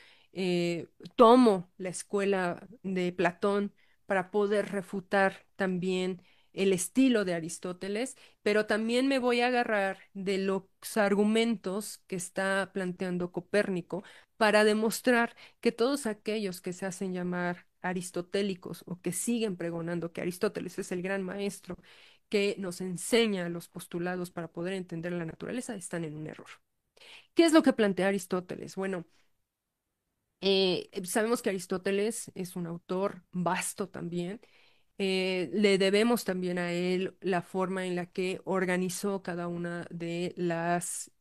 tomo la escuela de Platón para poder refutar también el estilo de Aristóteles, pero también me voy a agarrar de los argumentos que está planteando Copérnico para demostrar que todos aquellos que se hacen llamar aristotélicos o que siguen pregonando que Aristóteles es el gran maestro que nos enseña los postulados para poder entender la naturaleza, están en un error. ¿Qué es lo que plantea Aristóteles? Bueno, sabemos que Aristóteles es un autor vasto también. Le debemos también a él la forma en la que organizó cada una de las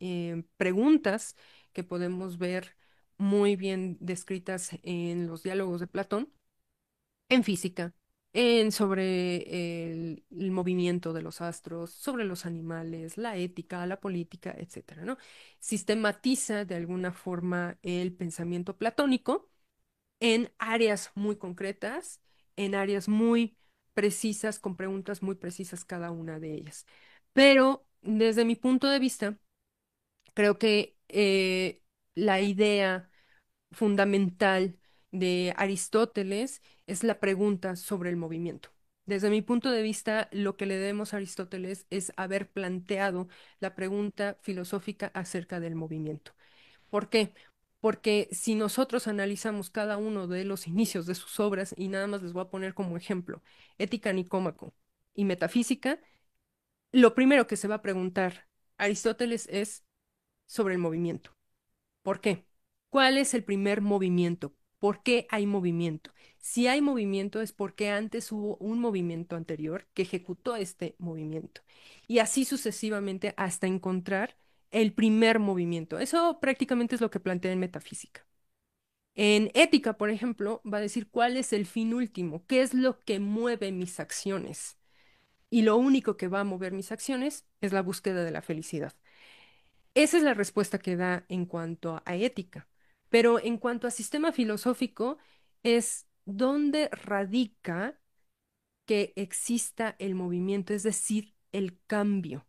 preguntas que podemos ver muy bien descritas en los diálogos de Platón, en física, en sobre el movimiento de los astros, sobre los animales, la ética, la política, etcétera, ¿no? Sistematiza de alguna forma el pensamiento platónico en áreas muy concretas, en áreas muy precisas, con preguntas muy precisas cada una de ellas. Pero desde mi punto de vista, creo que la idea fundamental de Aristóteles es la pregunta sobre el movimiento. Desde mi punto de vista, lo que le debemos a Aristóteles es haber planteado la pregunta filosófica acerca del movimiento. ¿Por qué? Porque si nosotros analizamos cada uno de los inicios de sus obras, y nada más les voy a poner como ejemplo, Ética Nicómaco y Metafísica, lo primero que se va a preguntar Aristóteles es sobre el movimiento. ¿Por qué? ¿Cuál es el primer movimiento? ¿Por qué hay movimiento? Si hay movimiento es porque antes hubo un movimiento anterior que ejecutó este movimiento. Y así sucesivamente hasta encontrar el primer movimiento. Eso prácticamente es lo que plantea en metafísica. En ética, por ejemplo, va a decir cuál es el fin último, qué es lo que mueve mis acciones. Y lo único que va a mover mis acciones es la búsqueda de la felicidad. Esa es la respuesta que da en cuanto a ética. Pero en cuanto a sistema filosófico, es dónde radica que exista el movimiento, es decir, el cambio.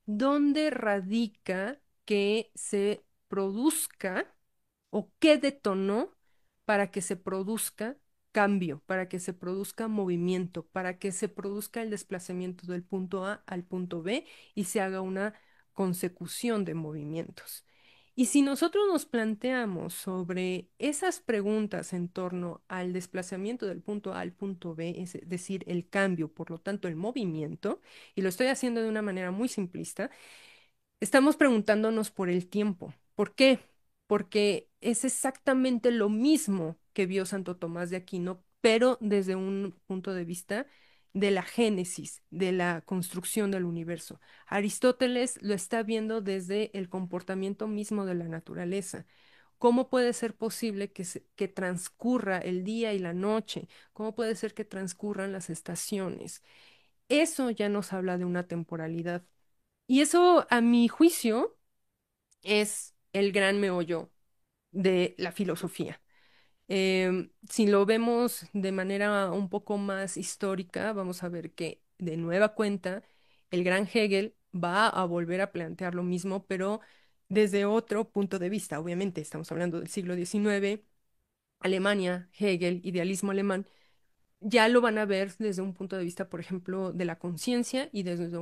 ¿Dónde radica que se produzca o qué detonó para que se produzca cambio, para que se produzca movimiento, para que se produzca el desplazamiento del punto A al punto B y se haga una consecución de movimientos? Y si nosotros nos planteamos sobre esas preguntas en torno al desplazamiento del punto A al punto B, es decir, el cambio, por lo tanto el movimiento, y lo estoy haciendo de una manera muy simplista, estamos preguntándonos por el tiempo. ¿Por qué? Porque es exactamente lo mismo que vio Santo Tomás de Aquino, pero desde un punto de vista de la génesis, de la construcción del universo. Aristóteles lo está viendo desde el comportamiento mismo de la naturaleza. ¿Cómo puede ser posible que transcurra el día y la noche? ¿Cómo puede ser que transcurran las estaciones? Eso ya nos habla de una temporalidad. Y eso, a mi juicio, es el gran meollo de la filosofía. Si lo vemos de manera un poco más histórica, vamos a ver que de nueva cuenta el gran Hegel va a volver a plantear lo mismo, pero desde otro punto de vista. Obviamente, estamos hablando del siglo XIX, Alemania, Hegel, idealismo alemán, ya lo van a ver desde un punto de vista, por ejemplo, de la conciencia y desde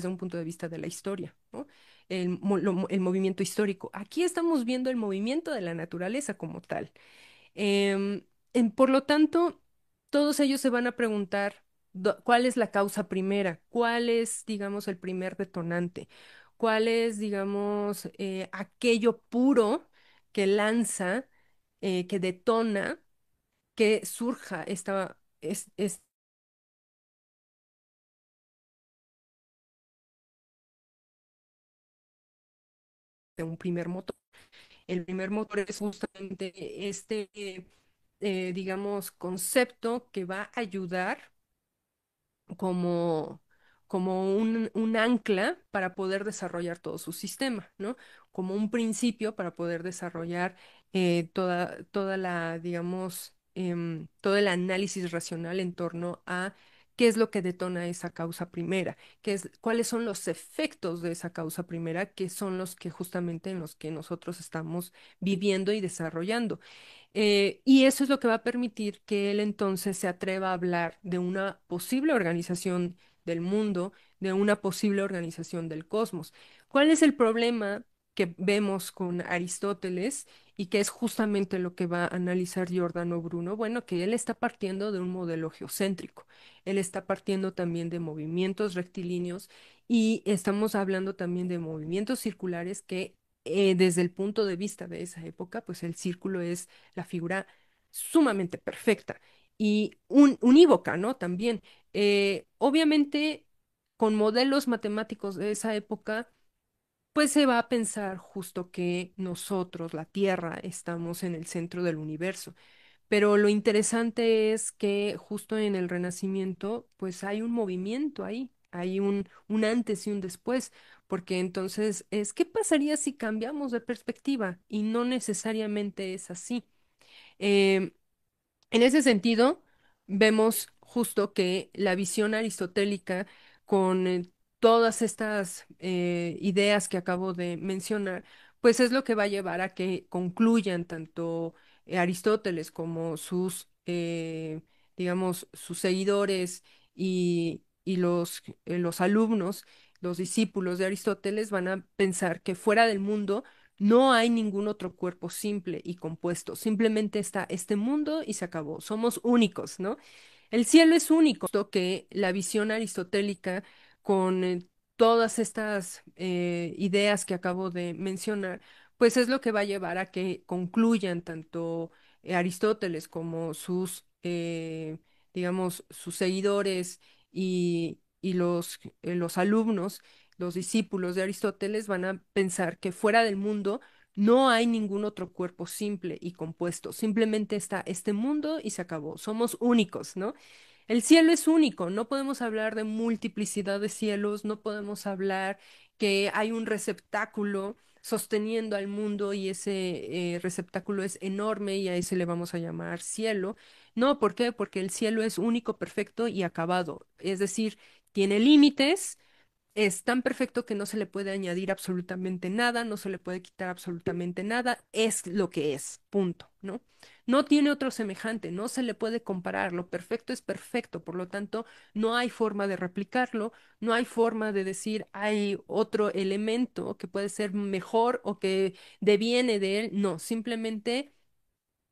un punto de vista de la historia, ¿no? El movimiento histórico. Aquí estamos viendo el movimiento de la naturaleza como tal. Em, por lo tanto, todos ellos se van a preguntar cuál es la causa primera, cuál es, digamos, el primer detonante, cuál es, digamos, aquello puro que lanza, que detona que surja esta un primer motor. El primer motor es justamente este, digamos, concepto que va a ayudar como, como un ancla para poder desarrollar todo su sistema, ¿no? Como un principio para poder desarrollar toda la, digamos, todo el análisis racional en torno a qué es lo que detona esa causa primera, cuáles son los efectos de esa causa primera, que son los que justamente en los que nosotros estamos viviendo y desarrollando. Y eso es lo que va a permitir que él entonces se atreva a hablar de una posible organización del mundo, de una posible organización del cosmos. ¿Cuál es el problema que vemos con Aristóteles y que es justamente lo que va a analizar Giordano Bruno? Bueno, que él está partiendo de un modelo geocéntrico. Él está partiendo también de movimientos rectilíneos y estamos hablando también de movimientos circulares que desde el punto de vista de esa época, pues el círculo es la figura sumamente perfecta y unívoca, ¿no? También, obviamente, con modelos matemáticos de esa época, pues se va a pensar justo que nosotros, la Tierra, estamos en el centro del universo. Pero lo interesante es que justo en el Renacimiento, pues hay un movimiento ahí, hay un antes y un después, porque entonces ¿qué pasaría si cambiamos de perspectiva? Y no necesariamente es así. Em, en ese sentido, vemos justo que la visión aristotélica con todas estas ideas que acabo de mencionar, pues es lo que va a llevar a que concluyan tanto Aristóteles como digamos, sus seguidores y los alumnos, los discípulos de Aristóteles van a pensar que fuera del mundo no hay ningún otro cuerpo simple y compuesto, simplemente está este mundo y se acabó. Somos únicos, ¿no? El cielo es único, esto que la visión aristotélica con todas estas ideas que acabo de mencionar, pues es lo que va a llevar a que concluyan tanto Aristóteles como digamos, sus seguidores y los alumnos, los discípulos de Aristóteles van a pensar que fuera del mundo no hay ningún otro cuerpo simple y compuesto, simplemente está este mundo y se acabó. Somos únicos, ¿no? El cielo es único, no podemos hablar de multiplicidad de cielos, no podemos hablar que hay un receptáculo sosteniendo al mundo y ese receptáculo es enorme y a ese le vamos a llamar cielo. No, ¿por qué? Porque el cielo es único, perfecto y acabado. Es decir, tiene límites, es tan perfecto que no se le puede añadir absolutamente nada, no se le puede quitar absolutamente nada, es lo que es, punto, ¿no? No tiene otro semejante, no se le puede comparar, lo perfecto es perfecto, por lo tanto, no hay forma de replicarlo, no hay forma de decir hay otro elemento que puede ser mejor o que deviene de él, no, simplemente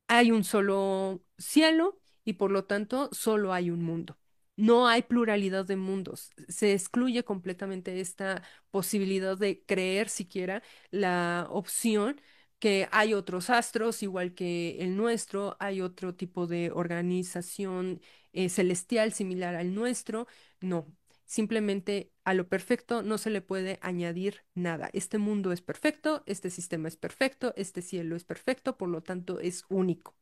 hay un solo cielo y por lo tanto solo hay un mundo. No hay pluralidad de mundos. Se excluye completamente esta posibilidad de creer siquiera la opción que hay otros astros, igual que el nuestro, hay otro tipo de organización celestial similar al nuestro. No, simplemente a lo perfecto no se le puede añadir nada. Este mundo es perfecto, este sistema es perfecto, este cielo es perfecto, por lo tanto es único.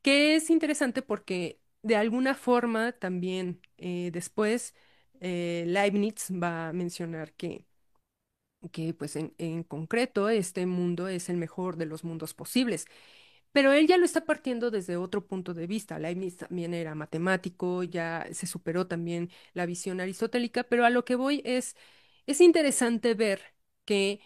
Que es interesante porque de alguna forma también después Leibniz va a mencionar que pues en concreto este mundo es el mejor de los mundos posibles. Pero él ya lo está partiendo desde otro punto de vista. Leibniz también era matemático, ya se superó también la visión aristotélica, pero a lo que voy es interesante ver que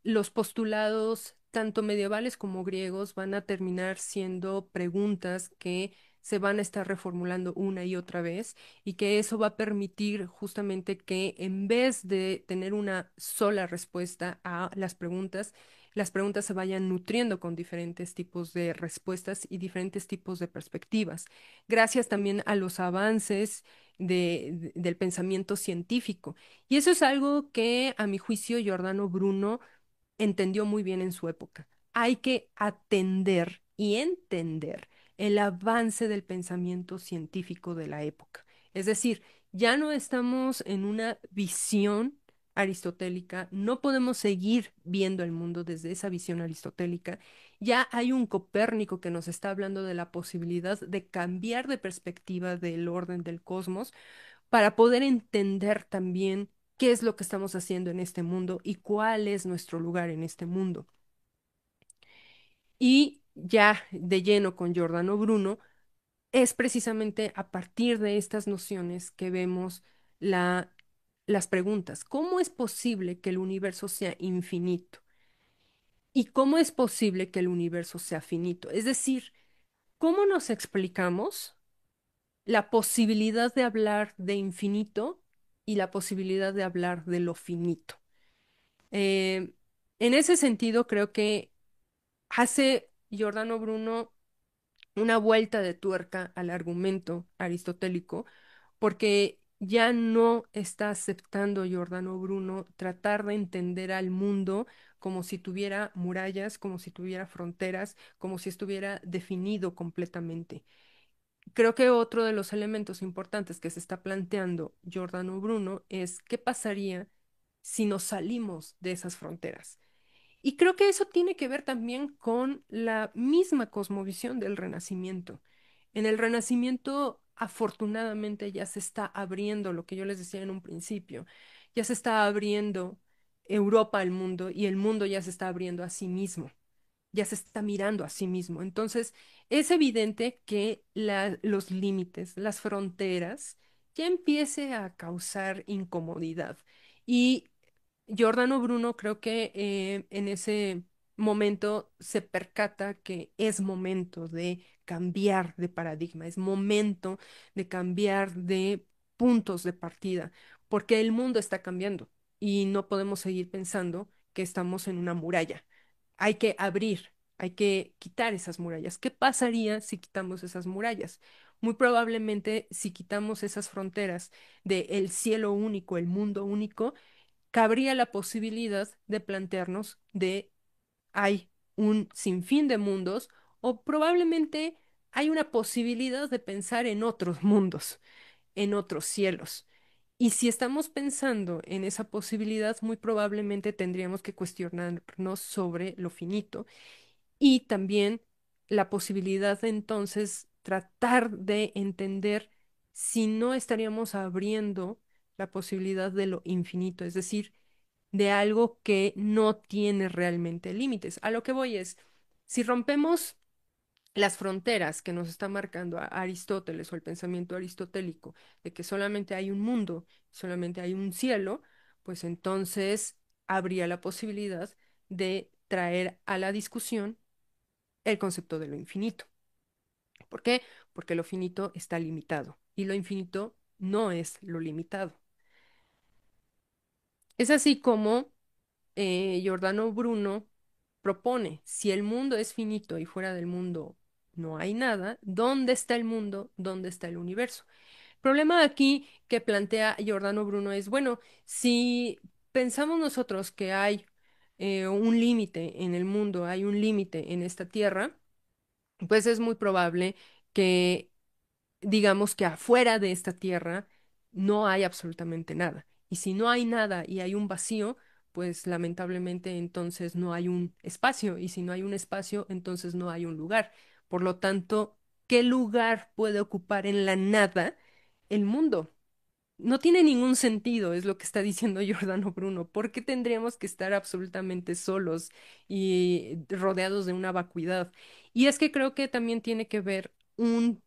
los postulados, tanto medievales como griegos, van a terminar siendo preguntas que se van a estar reformulando una y otra vez y que eso va a permitir justamente que en vez de tener una sola respuesta a las preguntas se vayan nutriendo con diferentes tipos de respuestas y diferentes tipos de perspectivas, gracias también a los avances del pensamiento científico. Y eso es algo que, a mi juicio, Giordano Bruno entendió muy bien en su época. Hay que atender y entender el avance del pensamiento científico de la época. Es decir, ya no estamos en una visión aristotélica, no podemos seguir viendo el mundo desde esa visión aristotélica. Ya hay un Copérnico que nos está hablando de la posibilidad de cambiar de perspectiva del orden del cosmos para poder entender también qué es lo que estamos haciendo en este mundo y cuál es nuestro lugar en este mundo. Y ya de lleno con Giordano Bruno, es precisamente a partir de estas nociones que vemos la, las preguntas. ¿Cómo es posible que el universo sea infinito? ¿Y cómo es posible que el universo sea finito? Es decir, ¿cómo nos explicamos la posibilidad de hablar de infinito y la posibilidad de hablar de lo finito? Eh, en ese sentido, creo que hace Giordano Bruno una vuelta de tuerca al argumento aristotélico, porque ya no está aceptando Giordano Bruno tratar de entender al mundo como si tuviera murallas, como si tuviera fronteras, como si estuviera definido completamente. Creo que otro de los elementos importantes que se está planteando Giordano Bruno es qué pasaría si nos salimos de esas fronteras. Y creo que eso tiene que ver también con la misma cosmovisión del Renacimiento. En el Renacimiento, afortunadamente, ya se está abriendo lo que yo les decía en un principio, ya se está abriendo Europa al mundo y el mundo ya se está abriendo a sí mismo, ya se está mirando a sí mismo. Entonces, es evidente que los límites, las fronteras, ya empiece a causar incomodidad. Y Giordano Bruno creo que en ese momento se percata que es momento de cambiar de paradigma, es momento de cambiar de puntos de partida, porque el mundo está cambiando y no podemos seguir pensando que estamos en una muralla. Hay que abrir, hay que quitar esas murallas. ¿Qué pasaría si quitamos esas murallas? Muy probablemente si quitamos esas fronteras de el cielo único, el mundo único, cabría la posibilidad de plantearnos de hay un sinfín de mundos o probablemente hay una posibilidad de pensar en otros mundos, en otros cielos. Y si estamos pensando en esa posibilidad, muy probablemente tendríamos que cuestionarnos sobre lo finito y también la posibilidad de entonces tratar de entender si no estaríamos abriendo la posibilidad de lo infinito, es decir, de algo que no tiene realmente límites. A lo que voy es, si rompemos las fronteras que nos está marcando Aristóteles o el pensamiento aristotélico, de que solamente hay un mundo, solamente hay un cielo, pues entonces habría la posibilidad de traer a la discusión el concepto de lo infinito. ¿Por qué? Porque lo finito está limitado y lo infinito no es lo limitado. Es así como Giordano Bruno propone, si el mundo es finito y fuera del mundo no hay nada, ¿dónde está el mundo? ¿Dónde está el universo? El problema aquí que plantea Giordano Bruno es, bueno, si pensamos nosotros que hay un límite en el mundo, hay un límite en esta tierra, pues es muy probable que digamos que afuera de esta tierra no hay absolutamente nada. Y si no hay nada y hay un vacío, pues lamentablemente entonces no hay un espacio. Y si no hay un espacio, entonces no hay un lugar. Por lo tanto, ¿qué lugar puede ocupar en la nada el mundo? No tiene ningún sentido, es lo que está diciendo Giordano Bruno. ¿Por qué tendríamos que estar absolutamente solos y rodeados de una vacuidad? Y es que creo que también tiene que ver un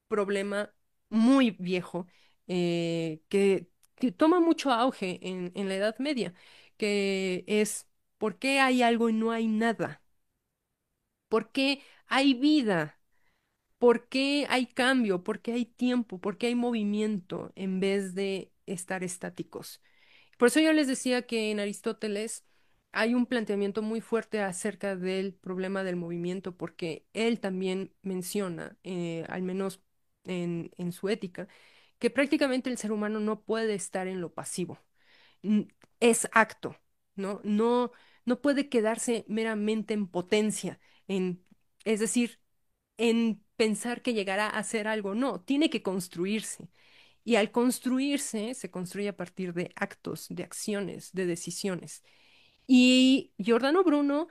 problema muy viejo que toma mucho auge en la Edad Media, que es ¿por qué hay algo y no hay nada? ¿Por qué hay vida? ¿Por qué hay cambio? ¿Por qué hay tiempo? ¿Por qué hay movimiento en vez de estar estáticos? Por eso yo les decía que en Aristóteles hay un planteamiento muy fuerte acerca del problema del movimiento, porque él también menciona, al menos en su ética, que prácticamente el ser humano no puede estar en lo pasivo. N- Es acto, ¿no? No puede quedarse meramente en potencia, es decir, en pensar que llegará a hacer algo. No, tiene que construirse. Y al construirse, se construye a partir de actos, de acciones, de decisiones. Y Giordano Bruno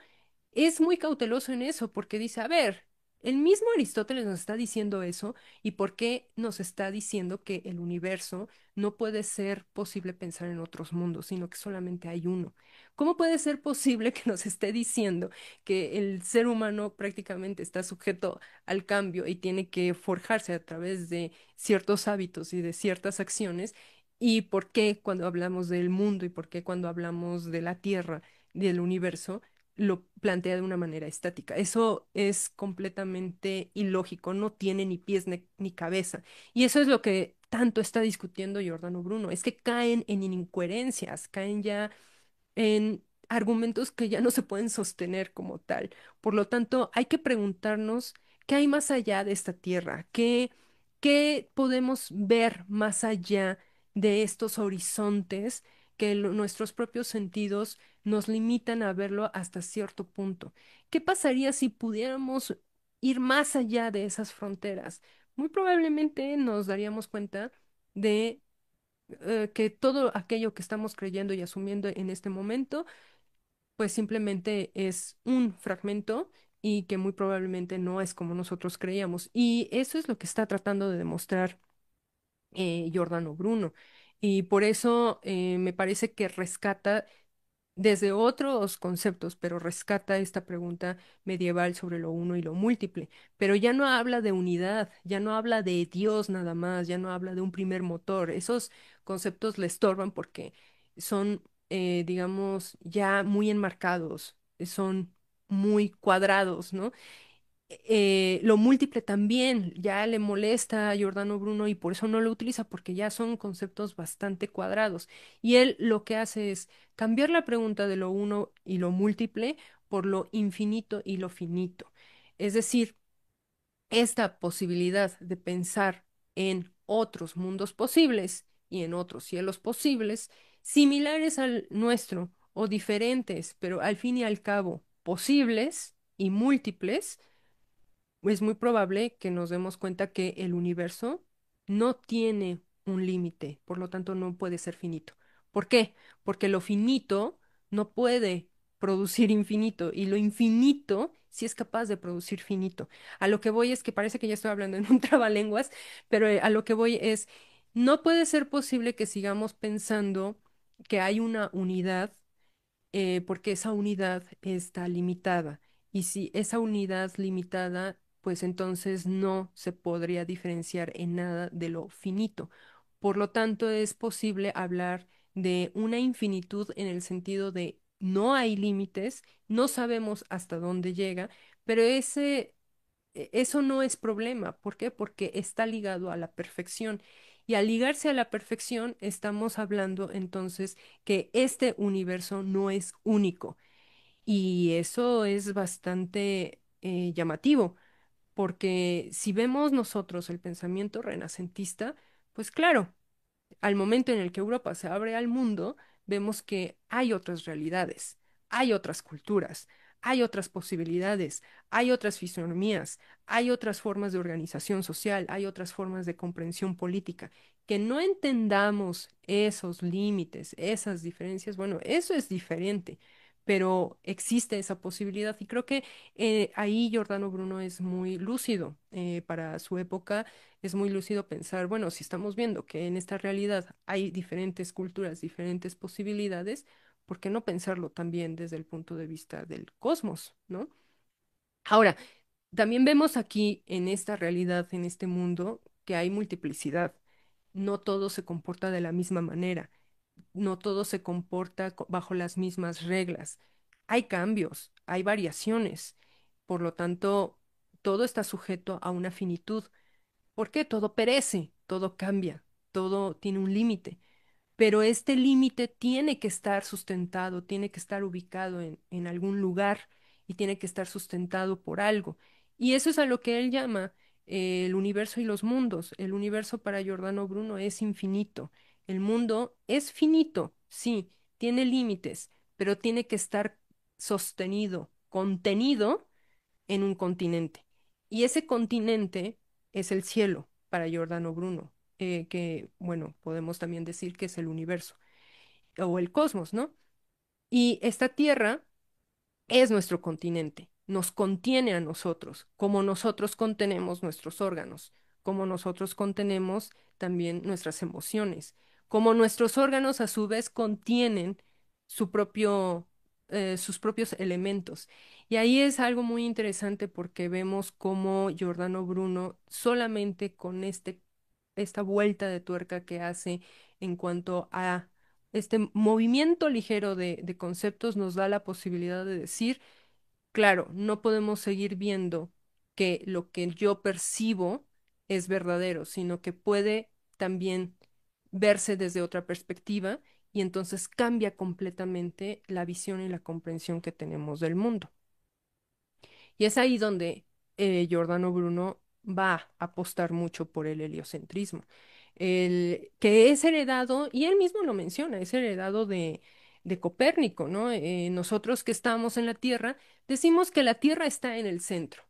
es muy cauteloso en eso porque dice, a ver, el mismo Aristóteles nos está diciendo eso y por qué nos está diciendo que el universo no puede ser posible pensar en otros mundos, sino que solamente hay uno. ¿Cómo puede ser posible que nos esté diciendo que el ser humano prácticamente está sujeto al cambio y tiene que forjarse a través de ciertos hábitos y de ciertas acciones? ¿Y por qué cuando hablamos del mundo y por qué cuando hablamos de la Tierra, del universo, lo plantea de una manera estática? Eso es completamente ilógico, no tiene ni pies ni cabeza. Y eso es lo que tanto está discutiendo Giordano Bruno, es que caen en incoherencias, caen ya en argumentos que ya no se pueden sostener como tal. Por lo tanto, hay que preguntarnos qué hay más allá de esta tierra, qué podemos ver más allá de estos horizontes que nuestros propios sentidos nos limitan a verlo hasta cierto punto. ¿Qué pasaría si pudiéramos ir más allá de esas fronteras? Muy probablemente nos daríamos cuenta de que todo aquello que estamos creyendo y asumiendo en este momento, pues simplemente es un fragmento y que muy probablemente no es como nosotros creíamos. Y eso es lo que está tratando de demostrar Giordano Bruno. Y por eso me parece que rescata desde otros conceptos, pero rescata esta pregunta medieval sobre lo uno y lo múltiple. Pero ya no habla de unidad, ya no habla de Dios nada más, ya no habla de un primer motor. Esos conceptos le estorban porque son, digamos, ya muy enmarcados, son muy cuadrados, ¿no? Lo múltiple también ya le molesta a Giordano Bruno y por eso no lo utiliza, porque ya son conceptos bastante cuadrados. Y él lo que hace es cambiar la pregunta de lo uno y lo múltiple por lo infinito y lo finito. Es decir, esta posibilidad de pensar en otros mundos posibles y en otros cielos posibles, similares al nuestro o diferentes, pero al fin y al cabo posibles y múltiples, es muy probable que nos demos cuenta que el universo no tiene un límite, por lo tanto no puede ser finito. ¿Por qué? Porque lo finito no puede producir infinito y lo infinito sí es capaz de producir finito. A lo que voy es que parece que ya estoy hablando en un trabalenguas, pero a lo que voy es, no puede ser posible que sigamos pensando que hay una unidad porque esa unidad está limitada. Y si esa unidad limitada, pues entonces no se podría diferenciar en nada de lo finito. Por lo tanto, es posible hablar de una infinitud en el sentido de no hay límites, no sabemos hasta dónde llega, pero eso no es problema. ¿Por qué? Porque está ligado a la perfección. Y al ligarse a la perfección, estamos hablando entonces que este universo no es único. Y eso es bastante llamativo, porque si vemos nosotros el pensamiento renacentista, pues claro, al momento en el que Europa se abre al mundo, vemos que hay otras realidades, hay otras culturas, hay otras posibilidades, hay otras fisonomías, hay otras formas de organización social, hay otras formas de comprensión política. Que no entendamos esos límites, esas diferencias, bueno, eso es diferente, pero existe esa posibilidad y creo que ahí Giordano Bruno es muy lúcido para su época, es muy lúcido pensar, bueno, si estamos viendo que en esta realidad hay diferentes culturas, diferentes posibilidades, ¿por qué no pensarlo también desde el punto de vista del cosmos, ¿no? Ahora, también vemos aquí en esta realidad, en este mundo, que hay multiplicidad. No todo se comporta de la misma manera, no todo se comporta bajo las mismas reglas. Hay cambios, hay variaciones, por lo tanto, todo está sujeto a una finitud. ¿Por qué? Todo perece, todo cambia, todo tiene un límite, pero este límite tiene que estar sustentado, tiene que estar ubicado en algún lugar y tiene que estar sustentado por algo. Y eso es a lo que él llama el universo y los mundos. El universo para Giordano Bruno es infinito. El mundo es finito, sí, tiene límites, pero tiene que estar sostenido, contenido en un continente. Y ese continente es el cielo para Giordano Bruno. que, bueno, podemos también decir que es el universo o el cosmos, ¿no? Y esta Tierra es nuestro continente, nos contiene a nosotros, como nosotros contenemos nuestros órganos, como nosotros contenemos también nuestras emociones, como nuestros órganos a su vez contienen su propio, sus propios elementos. Y ahí es algo muy interesante porque vemos cómo Giordano Bruno solamente con esta vuelta de tuerca que hace en cuanto a este movimiento ligero de conceptos nos da la posibilidad de decir, claro, no podemos seguir viendo que lo que yo percibo es verdadero, sino que puede también verse desde otra perspectiva y entonces cambia completamente la visión y la comprensión que tenemos del mundo. Y es ahí donde Giordano Bruno va a apostar mucho por el heliocentrismo, el, que es heredado, y él mismo lo menciona, es heredado de Copérnico, ¿no? Nosotros que estamos en la Tierra, decimos que la Tierra está en el centro.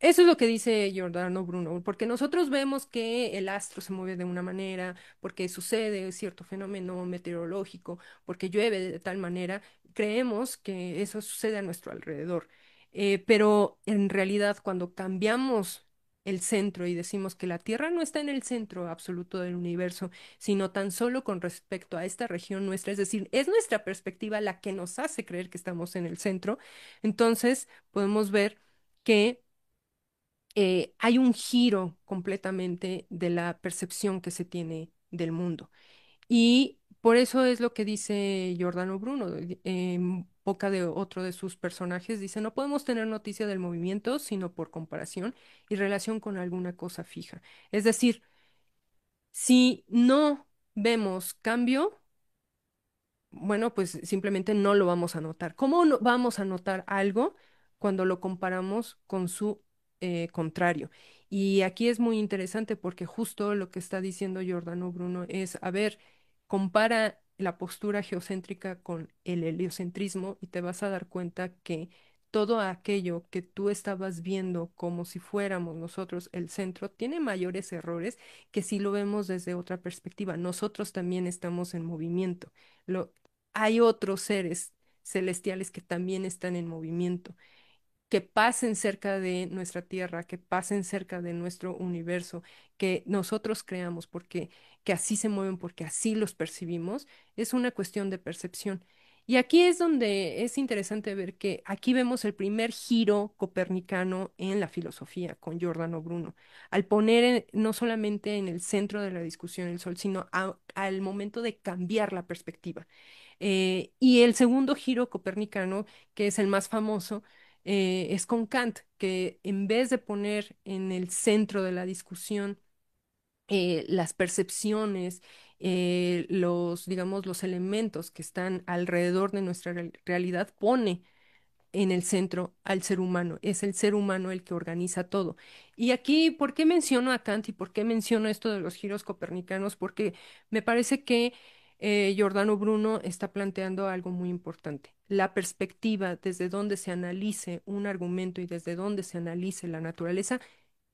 Eso es lo que dice Giordano Bruno, porque nosotros vemos que el astro se mueve de una manera, porque sucede cierto fenómeno meteorológico, porque llueve de tal manera, creemos que eso sucede a nuestro alrededor. Pero en realidad, cuando cambiamos el centro y decimos que la Tierra no está en el centro absoluto del universo, sino tan solo con respecto a esta región nuestra, es decir, es nuestra perspectiva la que nos hace creer que estamos en el centro, entonces podemos ver que hay un giro completamente de la percepción que se tiene del mundo. Y por eso es lo que dice Giordano Bruno, en boca de otro de sus personajes, dice, no podemos tener noticia del movimiento, sino por comparación y relación con alguna cosa fija. Es decir, si no vemos cambio, bueno, pues simplemente no lo vamos a notar. ¿Cómo no vamos a notar algo cuando lo comparamos con su contrario? Y aquí es muy interesante porque justo lo que está diciendo Giordano Bruno es, a ver, compara la postura geocéntrica con el heliocentrismo y te vas a dar cuenta que todo aquello que tú estabas viendo como si fuéramos nosotros el centro tiene mayores errores que si lo vemos desde otra perspectiva. Nosotros también estamos en movimiento. Hay otros seres celestiales que también están en movimiento, que pasen cerca de nuestra Tierra, que pasen cerca de nuestro universo, que nosotros creamos porque que así se mueven, porque así los percibimos, es una cuestión de percepción. Y aquí es donde es interesante ver que aquí vemos el primer giro copernicano en la filosofía con Giordano Bruno, al poner no solamente en el centro de la discusión el sol, sino al momento de cambiar la perspectiva. Y el segundo giro copernicano, que es el más famoso, es con Kant, que en vez de poner en el centro de la discusión las percepciones, digamos, los elementos que están alrededor de nuestra realidad, pone en el centro al ser humano. Es el ser humano el que organiza todo. Y aquí, ¿por qué menciono a Kant y por qué menciono esto de los giros copernicanos? Porque me parece que Giordano Bruno está planteando algo muy importante. La perspectiva desde donde se analice un argumento y desde donde se analice la naturaleza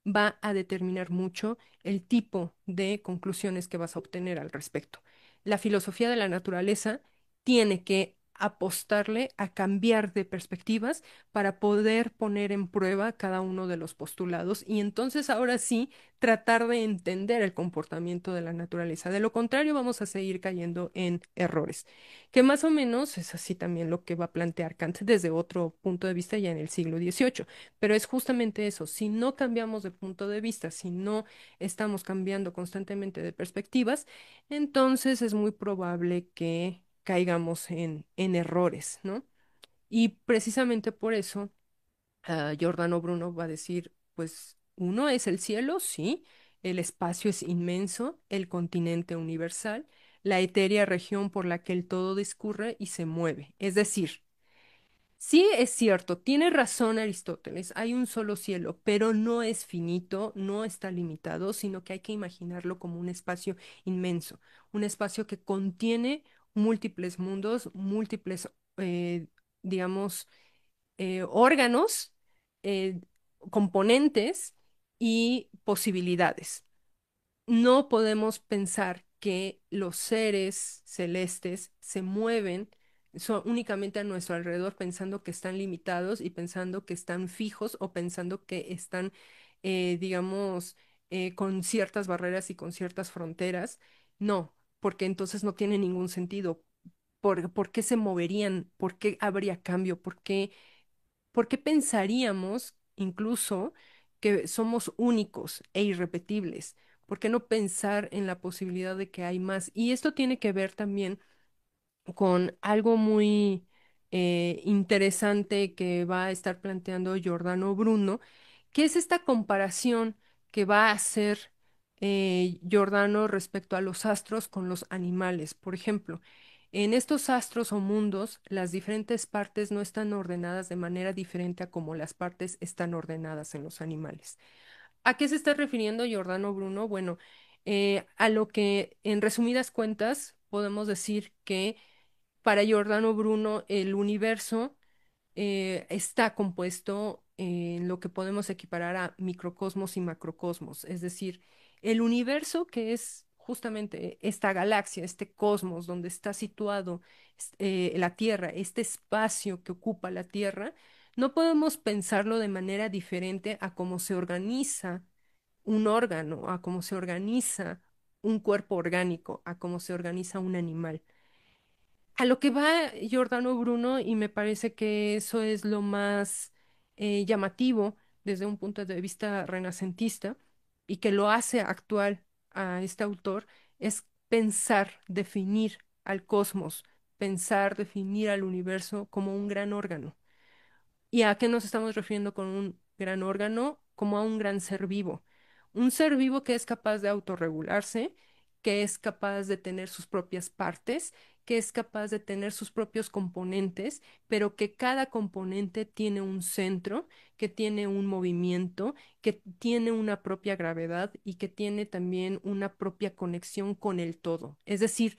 va a determinar mucho el tipo de conclusiones que vas a obtener al respecto. La filosofía de la naturaleza tiene que apostarle a cambiar de perspectivas para poder poner en prueba cada uno de los postulados y entonces ahora sí tratar de entender el comportamiento de la naturaleza. De lo contrario, vamos a seguir cayendo en errores, que más o menos es así también lo que va a plantear Kant desde otro punto de vista ya en el siglo XVIII. Pero es justamente eso, si no cambiamos de punto de vista, si no estamos cambiando constantemente de perspectivas, entonces es muy probable que caigamos en errores, ¿no? Y precisamente por eso, Giordano Bruno va a decir, pues uno es el cielo, sí, el espacio es inmenso, el continente universal, la etérea región por la que el todo discurre y se mueve. Es decir, sí, es cierto, tiene razón Aristóteles, hay un solo cielo, pero no es finito, no está limitado, sino que hay que imaginarlo como un espacio inmenso, un espacio que contiene múltiples mundos, múltiples, digamos, órganos, eh, componentes y posibilidades. no podemos pensar que los seres celestes se mueven únicamente a nuestro alrededor pensando que están limitados y pensando que están fijos o pensando que están, digamos, con ciertas barreras y con ciertas fronteras. No, porque entonces no tiene ningún sentido. ¿Por qué se moverían? ¿Por qué habría cambio? ¿Por qué pensaríamos incluso que somos únicos e irrepetibles? ¿Por qué no pensar en la posibilidad de que hay más? Y esto tiene que ver también con algo muy interesante que va a estar planteando Giordano Bruno, que es esta comparación que va a hacer Giordano respecto a los astros con los animales. Por ejemplo, en estos astros o mundos, las diferentes partes no están ordenadas de manera diferente a como las partes están ordenadas en los animales. ¿A qué se está refiriendo Giordano Bruno? Bueno, a lo que en resumidas cuentas podemos decir que para Giordano Bruno el universo está compuesto en lo que podemos equiparar a microcosmos y macrocosmos, es decir, el universo que es justamente esta galaxia, este cosmos donde está situado la Tierra, este espacio que ocupa la Tierra, no podemos pensarlo de manera diferente a cómo se organiza un órgano, a cómo se organiza un cuerpo orgánico, a cómo se organiza un animal. A lo que va Giordano Bruno, y me parece que eso es lo más llamativo desde un punto de vista renacentista y que lo hace actual a este autor, es pensar, definir al cosmos, pensar, definir al universo como un gran órgano. ¿Y a qué nos estamos refiriendo con un gran órgano? Como a un gran ser vivo. Un ser vivo que es capaz de autorregularse, que es capaz de tener sus propias partes, que es capaz de tener sus propios componentes, pero que cada componente tiene un centro, que tiene un movimiento, que tiene una propia gravedad y que tiene también una propia conexión con el todo. Es decir,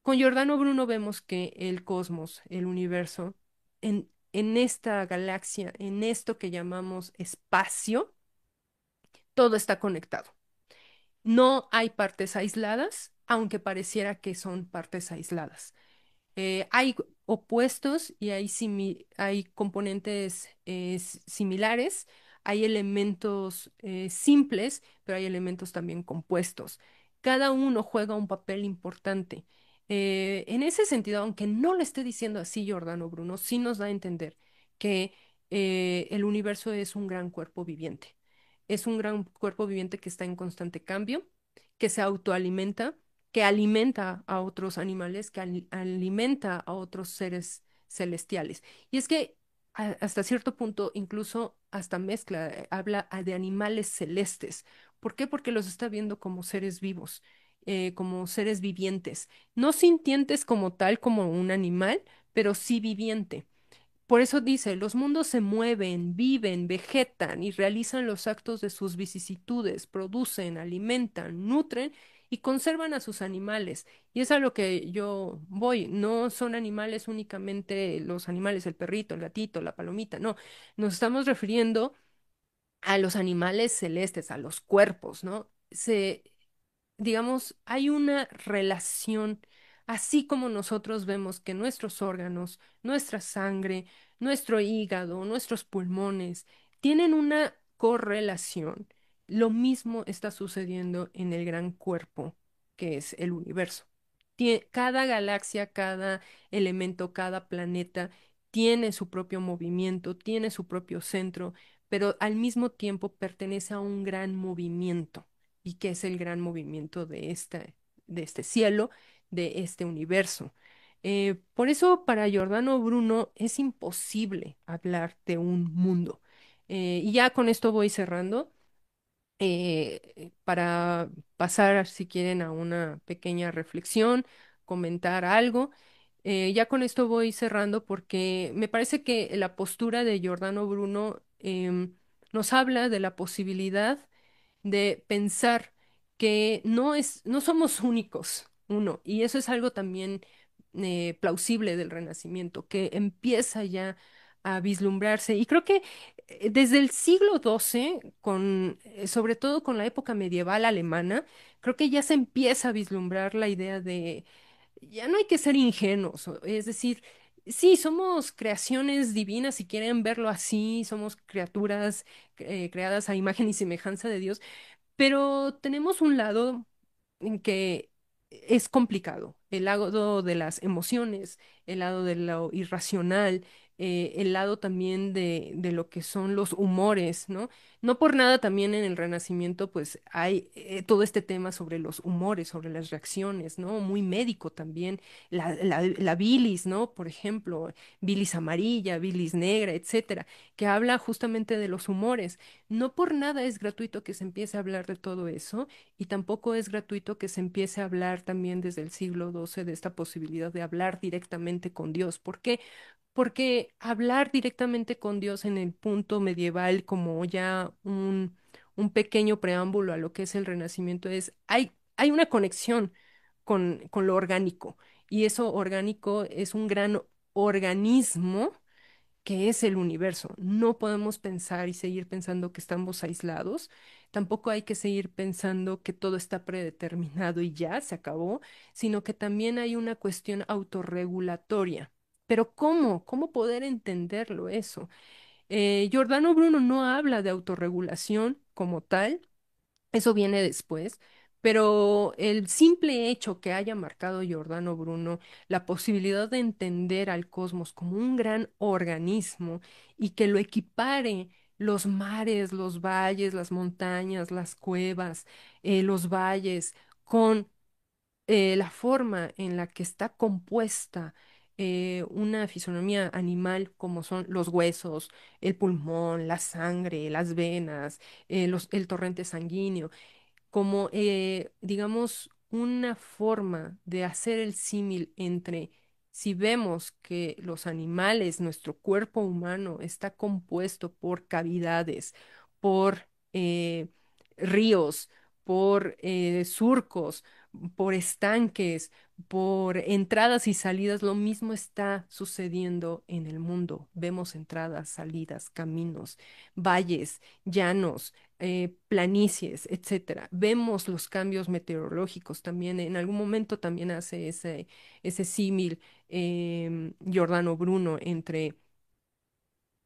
con Giordano Bruno vemos que el cosmos, el universo, en esta galaxia, en esto que llamamos espacio, todo está conectado. No hay partes aisladas, aunque pareciera que son partes aisladas. Hay opuestos y hay componentes similares, hay elementos simples, pero hay elementos también compuestos. Cada uno juega un papel importante. En ese sentido, aunque no lo esté diciendo así Giordano Bruno, sí nos da a entender que el universo es un gran cuerpo viviente. Es un gran cuerpo viviente que está en constante cambio, que se autoalimenta, que alimenta a otros animales, que alimenta a otros seres celestiales. Y es que hasta cierto punto, incluso hasta mezcla, habla de animales celestes. ¿Por qué? Porque los está viendo como seres vivos, como seres vivientes, no sintientes como tal, como un animal, pero sí viviente. Por eso dice, los mundos se mueven, viven, vegetan y realizan los actos de sus vicisitudes, producen, alimentan, nutren y conservan a sus animales. Y es a lo que yo voy. No son animales únicamente los animales, el perrito, el gatito, la palomita, no. Nos estamos refiriendo a los animales celestes, a los cuerpos, ¿no? Digamos, hay una relación, así como nosotros vemos que nuestros órganos, nuestra sangre, nuestro hígado, nuestros pulmones tienen una correlación. Lo mismo está sucediendo en el gran cuerpo que es el universo. Cada galaxia, cada elemento, cada planeta tiene su propio movimiento, tiene su propio centro, pero al mismo tiempo pertenece a un gran movimiento y que es el gran movimiento de este cielo, de este universo. Por eso para Giordano Bruno es imposible hablar de un mundo. Y ya con esto voy cerrando para pasar, si quieren, a una pequeña reflexión, comentar algo. Ya con esto voy cerrando porque me parece que la postura de Giordano Bruno nos habla de la posibilidad de pensar que no somos únicos, uno, y eso es algo también plausible del Renacimiento, que empieza ya a vislumbrarse. Y creo que desde el siglo XII, sobre todo con la época medieval alemana, creo que ya se empieza a vislumbrar la idea de ya no hay que ser ingenuos, es decir, sí, somos creaciones divinas, si quieren verlo así, somos criaturas creadas a imagen y semejanza de Dios, pero tenemos un lado en que es complicado, el lado de las emociones, el lado de lo irracional, el lado también de lo que son los humores, ¿no? No por nada también en el Renacimiento pues hay todo este tema sobre los humores, sobre las reacciones, ¿no? Muy médico también, la bilis, ¿no? Por ejemplo, bilis amarilla, bilis negra, etcétera, que habla justamente de los humores. No por nada es gratuito que se empiece a hablar de todo eso y tampoco es gratuito que se empiece a hablar también desde el siglo XII de esta posibilidad de hablar directamente con Dios. ¿Por qué? Porque hablar directamente con Dios en el punto medieval, como ya un pequeño preámbulo a lo que es el Renacimiento, hay una conexión con lo orgánico. Y eso orgánico es un gran organismo que es el universo. No podemos pensar y seguir pensando que estamos aislados. Tampoco hay que seguir pensando que todo está predeterminado y ya se acabó, sino que también hay una cuestión autorregulatoria. Pero ¿cómo? ¿Cómo poder entenderlo eso? Giordano Bruno no habla de autorregulación como tal, eso viene después, pero el simple hecho que haya marcado Giordano Bruno la posibilidad de entender al cosmos como un gran organismo y que lo equipare los mares, los valles, las montañas, las cuevas, los valles, con la forma en la que está compuesta una fisonomía animal, como son los huesos, el pulmón, la sangre, las venas, el torrente sanguíneo como, digamos, una forma de hacer el símil entre si vemos que los animales, nuestro cuerpo humano está compuesto por cavidades, por ríos, por surcos, por estanques, por entradas y salidas, lo mismo está sucediendo en el mundo. Vemos entradas, salidas, caminos, valles, llanos, planicies, etcétera. Vemos los cambios meteorológicos también. En algún momento también hace ese símil Giordano Bruno entre,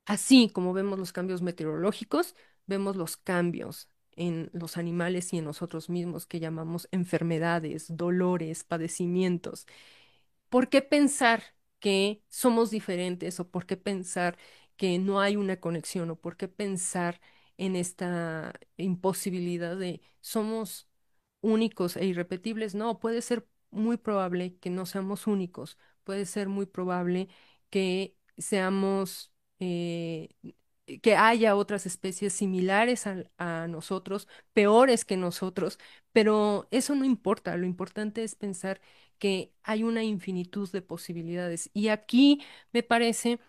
así como vemos los cambios meteorológicos, vemos los cambios en los animales y en nosotros mismos que llamamos enfermedades, dolores, padecimientos. ¿Por qué pensar que somos diferentes o por qué pensar que no hay una conexión o por qué pensar en esta imposibilidad de somos únicos e irrepetibles? No, puede ser muy probable que no seamos únicos, puede ser muy probable que seamos, que haya otras especies similares a nosotros, peores que nosotros, pero eso no importa, lo importante es pensar que hay una infinitud de posibilidades. Y aquí me parece,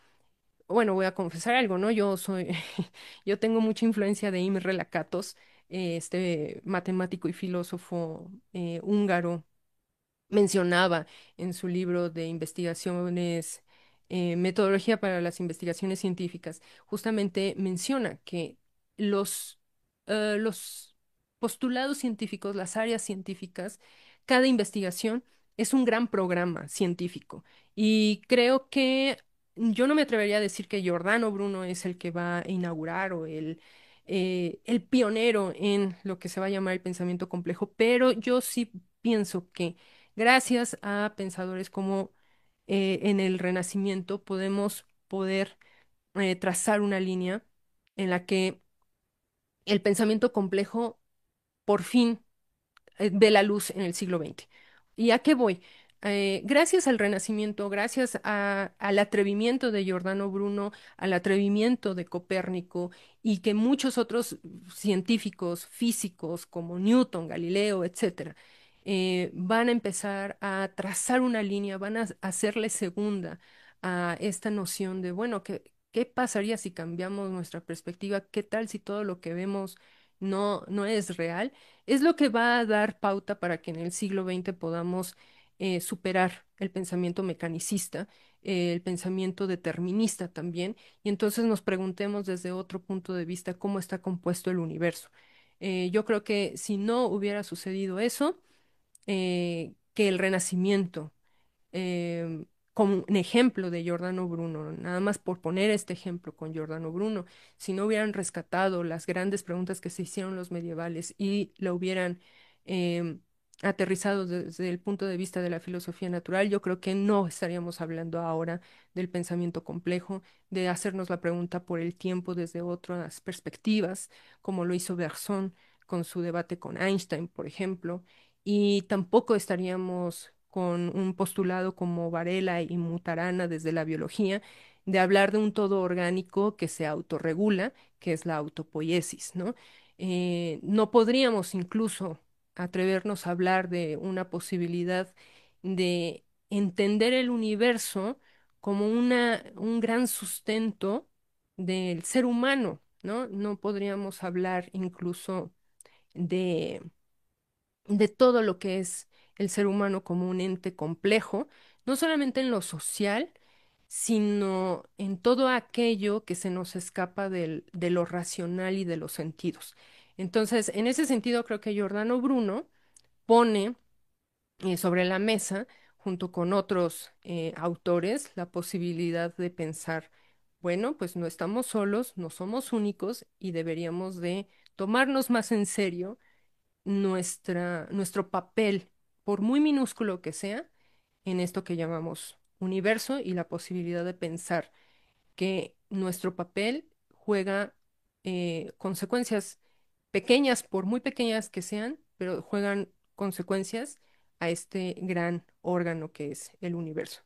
bueno, voy a confesar algo, ¿no? Yo tengo mucha influencia de Imre Lakatos, este matemático y filósofo húngaro mencionaba en su libro de investigaciones, Metodología para las investigaciones científicas, justamente menciona que los postulados científicos, las áreas científicas, cada investigación es un gran programa científico. Y creo que yo no me atrevería a decir que Giordano Bruno es el que va a inaugurar o el pionero en lo que se va a llamar el pensamiento complejo, pero yo sí pienso que gracias a pensadores como en el Renacimiento podemos poder trazar una línea en la que el pensamiento complejo por fin ve la luz en el siglo XX. ¿Y a qué voy? Gracias al Renacimiento, gracias al atrevimiento de Giordano Bruno, al atrevimiento de Copérnico y que muchos otros científicos físicos como Newton, Galileo, etcétera, van a empezar a trazar una línea, van a hacerle segunda a esta noción de, bueno, ¿qué pasaría si cambiamos nuestra perspectiva? ¿Qué tal si todo lo que vemos no es real? Es lo que va a dar pauta para que en el siglo XX podamos superar el pensamiento mecanicista, el pensamiento determinista también, y entonces nos preguntemos desde otro punto de vista cómo está compuesto el universo. Yo creo que si no hubiera sucedido eso, que el Renacimiento, como un ejemplo de Giordano Bruno, nada más por poner este ejemplo con Giordano Bruno, si no hubieran rescatado las grandes preguntas que se hicieron los medievales y lo hubieran em, aterrizado desde el punto de vista de la filosofía natural, yo creo que no estaríamos hablando ahora del pensamiento complejo, de hacernos la pregunta por el tiempo desde otras perspectivas, como lo hizo Bergson con su debate con Einstein, por ejemplo, y tampoco estaríamos con un postulado como Varela y Mutarana desde la biología, de hablar de un todo orgánico que se autorregula, que es la autopoiesis, ¿no? No podríamos incluso atrevernos a hablar de una posibilidad de entender el universo como un gran sustento del ser humano, ¿no? No podríamos hablar incluso de todo lo que es el ser humano como un ente complejo, no solamente en lo social, sino en todo aquello que se nos escapa de lo racional y de los sentidos. Entonces, en ese sentido, creo que Giordano Bruno pone sobre la mesa, junto con otros autores, la posibilidad de pensar, bueno, pues no estamos solos, no somos únicos y deberíamos de tomarnos más en serio nuestro papel, por muy minúsculo que sea, en esto que llamamos universo y la posibilidad de pensar que nuestro papel juega consecuencias pequeñas, por muy pequeñas que sean, pero juegan consecuencias a este gran órgano que es el universo.